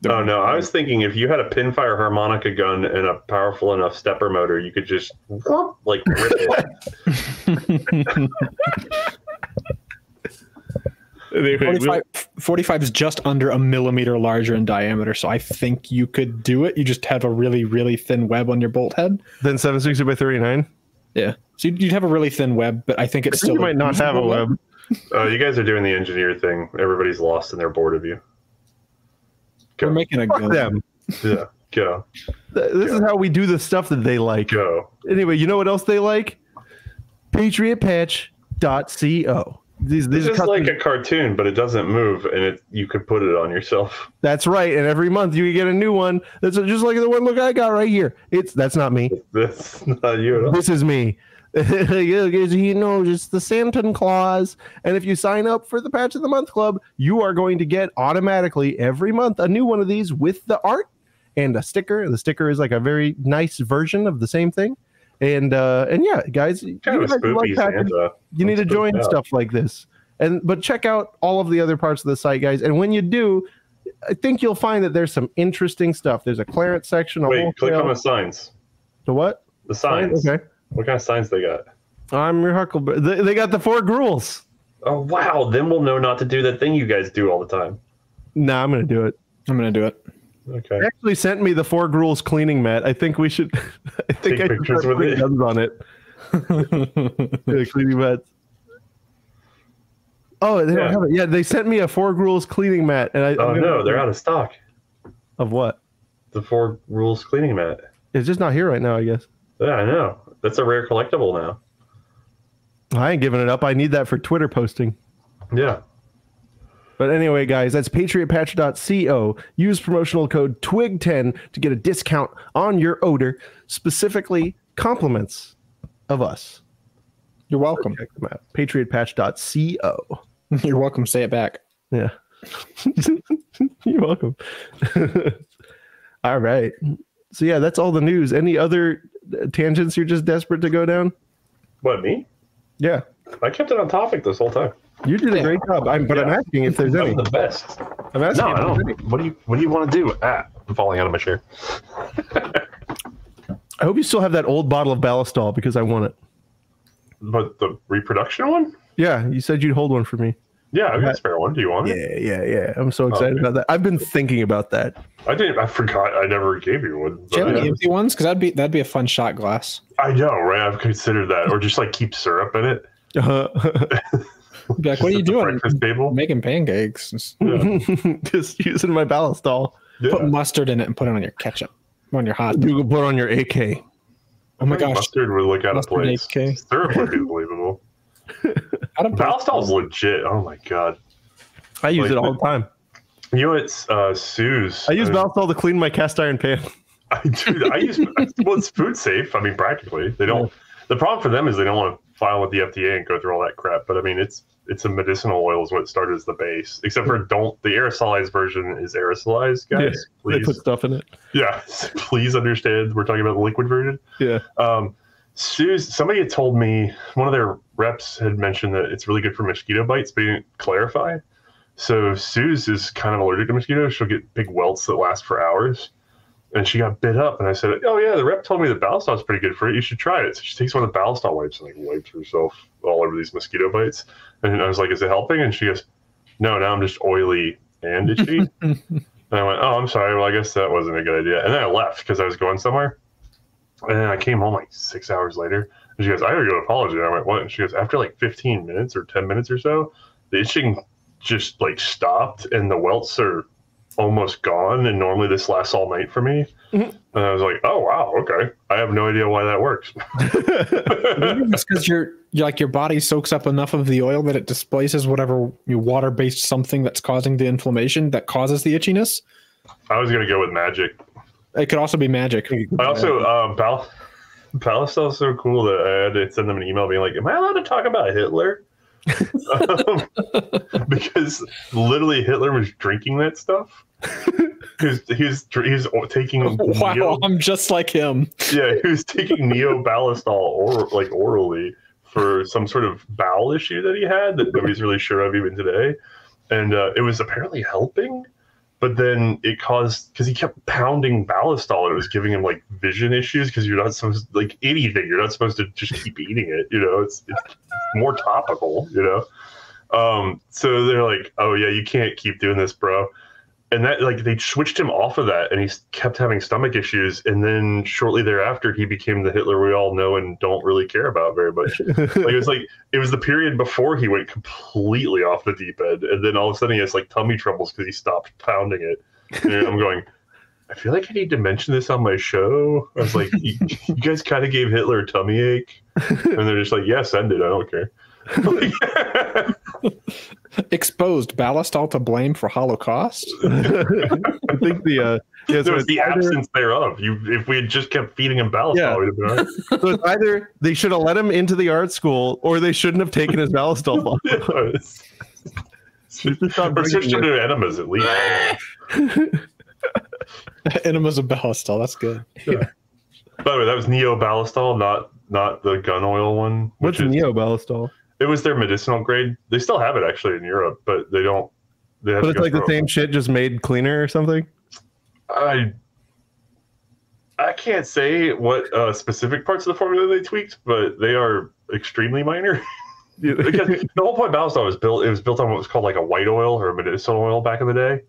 Oh no, I was thinking if you had a pinfire harmonica gun and a powerful enough stepper motor, you could just rip it. 45 is just under a millimeter larger in diameter, so I think you could do it. You just have a really, really thin web on your bolt head. Then 760 by 39. Yeah, so you'd have a really thin web, but I think it's still. You might not have a web. You guys are doing the engineer thing. Everybody's lost and they're bored of you. We're making a gun. Them. Yeah, go. This is how we do the stuff that they like. Go. Anyway, you know what else they like? PatriotPatch.co. These is like a cartoon, but it doesn't move, and you could put it on yourself. That's right, and every month you get a new one. That's just like the one look I got right here. That's not me. That's not you at all. This is me. You know, just the Santa Claus. And if you sign up for the Patch of the Month Club, you are going to get automatically every month a new one of these with the art and a sticker. The sticker is like a very nice version of the same thing. And yeah, guys, you need to join stuff like this. But check out all of the other parts of the site, guys. And when you do, I think you'll find that there's some interesting stuff. There's a clearance section. Wait, click on the signs. The what? The signs. Okay. What kind of signs they got? I'm your Huckleberry. They got the 4 gruels. Oh, wow. Then we'll know not to do that thing you guys do all the time. Nah, I'm going to do it. I'm going to do it. Okay. They actually sent me the 4 gruels cleaning mat. I think we should. I think take pictures with it. Guns on it. Yeah, cleaning mats. Oh, they don't have it. Yeah, they sent me a 4 gruels cleaning mat, and no, they're out of stock. Of what? The 4 gruels cleaning mat. It's just not here right now, I guess. Yeah, I know. That's a rare collectible now. I ain't giving it up. I need that for Twitter posting. Yeah. But anyway, guys, that's patriotpatch.co. Use promotional code TWIG10 to get a discount on your odor, specifically compliments of us. You're welcome. Check them out. patriotpatch.co. You're welcome. Say it back. Yeah. You're welcome. All right. So yeah, that's all the news. Any other tangents you're just desperate to go down? What, me? Yeah. I kept it on topic this whole time. You did a great job. But I'm asking if there's any. I'm the best. I'm asking. No, I don't. What do you want to do? I'm falling out of my chair. I hope you still have that old bottle of Ballistol because I want it. But the reproduction one? Yeah, you said you'd hold one for me. Yeah, I've got a spare one. Do you want it? Yeah. I'm so excited about that. I've been thinking about that. I forgot. I never gave you one. Do you have any empty ones? Because that'd be a fun shot glass. I know, right? I've considered that, or just like keep syrup in it. Be like, what are you doing? Breakfast table? Making pancakes. Yeah. Just using my Ballistol. Yeah. Put mustard in it and put it on your ketchup. On your hot dog. You can put on your AK. Oh my gosh. Mustard would look out of place. AK. Syrup would be believable. Ballistol's legit. Oh my god. I use it all the time. You know, it's Sue's. I use Ballistol to clean my cast iron pan. It's food safe. I mean, practically. They don't. The problem for them is they don't want to file with the FDA and go through all that crap. But I mean, it's a medicinal oil is what started as the base. Except for the aerosolized version is aerosolized, guys. Yeah, please. They put stuff in it. Yeah, please understand. We're talking about the liquid version. Yeah. Sue's. Somebody had told me, one of their reps had mentioned that it's really good for mosquito bites, but he didn't clarify. So Sue's is kind of allergic to mosquitoes. She'll get big welts that last for hours. And she got bit up, and I said, "Oh yeah, the rep told me the Ballistol is pretty good for it. You should try it." So she takes one of the Ballistol wipes and like wipes herself all over these mosquito bites. And I was like, "Is it helping?" And she goes, "No, now I'm just oily and itchy." And I went, "Oh, I'm sorry. Well, I guess that wasn't a good idea." And then I left because I was going somewhere. And then I came home like 6 hours later, and she goes, "I gotta go to apology." And I went, "What?" And she goes, "After like 15 minutes or 10 minutes or so, the itching just like stopped, and the welts are almost gone, and normally this lasts all night for me." And I was like, "Oh wow, okay. I have no idea why that works." It's because your body soaks up enough of the oil that it displaces whatever water-based something that's causing the inflammation that causes the itchiness. I was gonna go with magic. It could also be magic. I also Ballistol is so cool that I had to send them an email being like, "Am I allowed to talk about Hitler?" Because literally Hitler was drinking that stuff. He's taking I'm just like him. Yeah, he was taking Ballistol orally for some sort of bowel issue that he had that nobody's really sure of even today, and it was apparently helping. But then it caused, because he kept pounding Ballistol, it was giving him like vision issues, because you're not supposed to, like anything, you're not supposed to just keep eating it, it's more topical, So they're like, "Oh yeah, you can't keep doing this, bro." And that, like, they switched him off of that, and he kept having stomach issues. And then shortly thereafter, he became the Hitler we all know and don't really care about very much. It was the period before he went completely off the deep end, and then all of a sudden he has like tummy troubles because he stopped pounding it. And I'm going, I feel like I need to mention this on my show. I was like, you guys kind of gave Hitler a tummy ache, and they're just like, "Yeah, send it. I don't care." Exposed ballastol to blame for Holocaust. I think the it was the absence thereof. If we had just kept feeding him ballastol, we'd have been all right. So it's either they should have let him into the art school, or they shouldn't have taken his ballastol bottle. Or switch to enemas at least. Enemas of ballastol. That's good. Yeah. By the way, that was neo-ballastol, not the gun oil one. What's neo-ballastol? It was their medicinal grade. They still have it actually in Europe, but they don't. But it's like the same shit, just made cleaner or something. I can't say what specific parts of the formula they tweaked, but they are extremely minor. Because the whole point of ballastol was built on what was called like a white oil or a medicinal oil back in the day.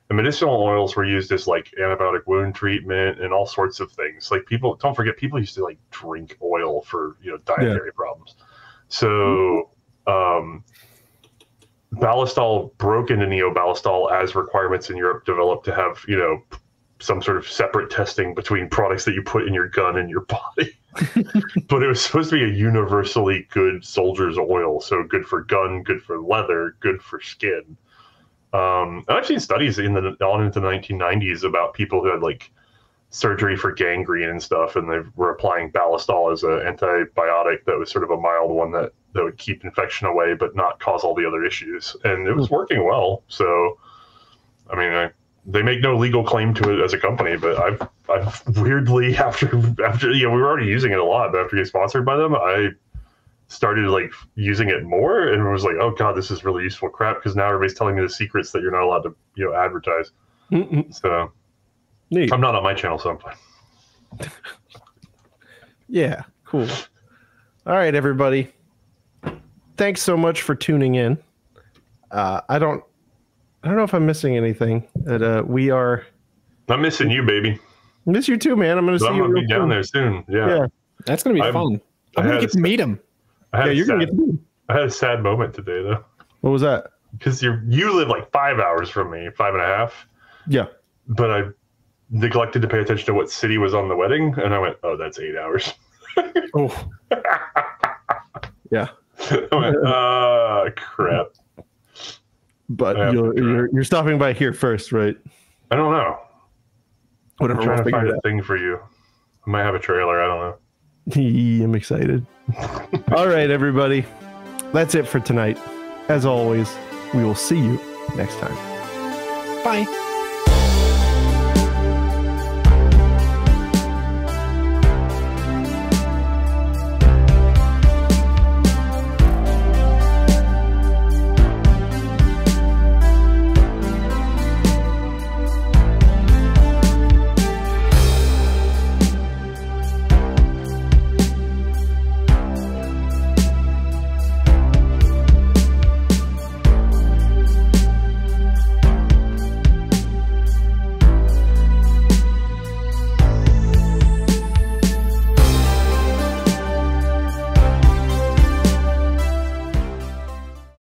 The medicinal oils were used as like antibiotic wound treatment and all sorts of things. Like don't forget, people used to like drink oil for dietary problems. So ballastol broke into neo-ballastol as requirements in Europe developed to have some sort of separate testing between products that you put in your gun and your body. But it was supposed to be a universally good soldier's oil, so good for gun, good for leather, good for skin. I've seen studies on into the 1990s about people who had like surgery for gangrene and stuff, and they were applying ballastol as an antibiotic that was sort of a mild one that would keep infection away but not cause all the other issues, and it was working well. So, I mean, they make no legal claim to it as a company, but I've weirdly after we were already using it a lot, but after getting sponsored by them, I started like using it more and was like, oh god, this is really useful crap, because now everybody's telling me the secrets that you're not allowed to advertise. So neat. I'm not on my channel, so I'm fine. Yeah, cool. All right, everybody, thanks so much for tuning in. I don't know if I'm missing anything. We are. I'm missing you, baby. Miss you too, man. I'm gonna be down there soon. Yeah, that's gonna be fun. I'm gonna get to meet him. You're gonna get to meet him. I had a sad moment today, though. What was that? Because you live like 5 hours from me, 5.5. Yeah. But I neglected to pay attention to what city was on the wedding, and I went, "Oh, that's 8 hours." Oh. Yeah. I went, crap. But you're stopping by here first, right? I don't know. Whatever. I'm trying to find a thing for you. I might have a trailer. I don't know. I'm excited. All right, everybody. That's it for tonight. As always, we will see you next time. Bye.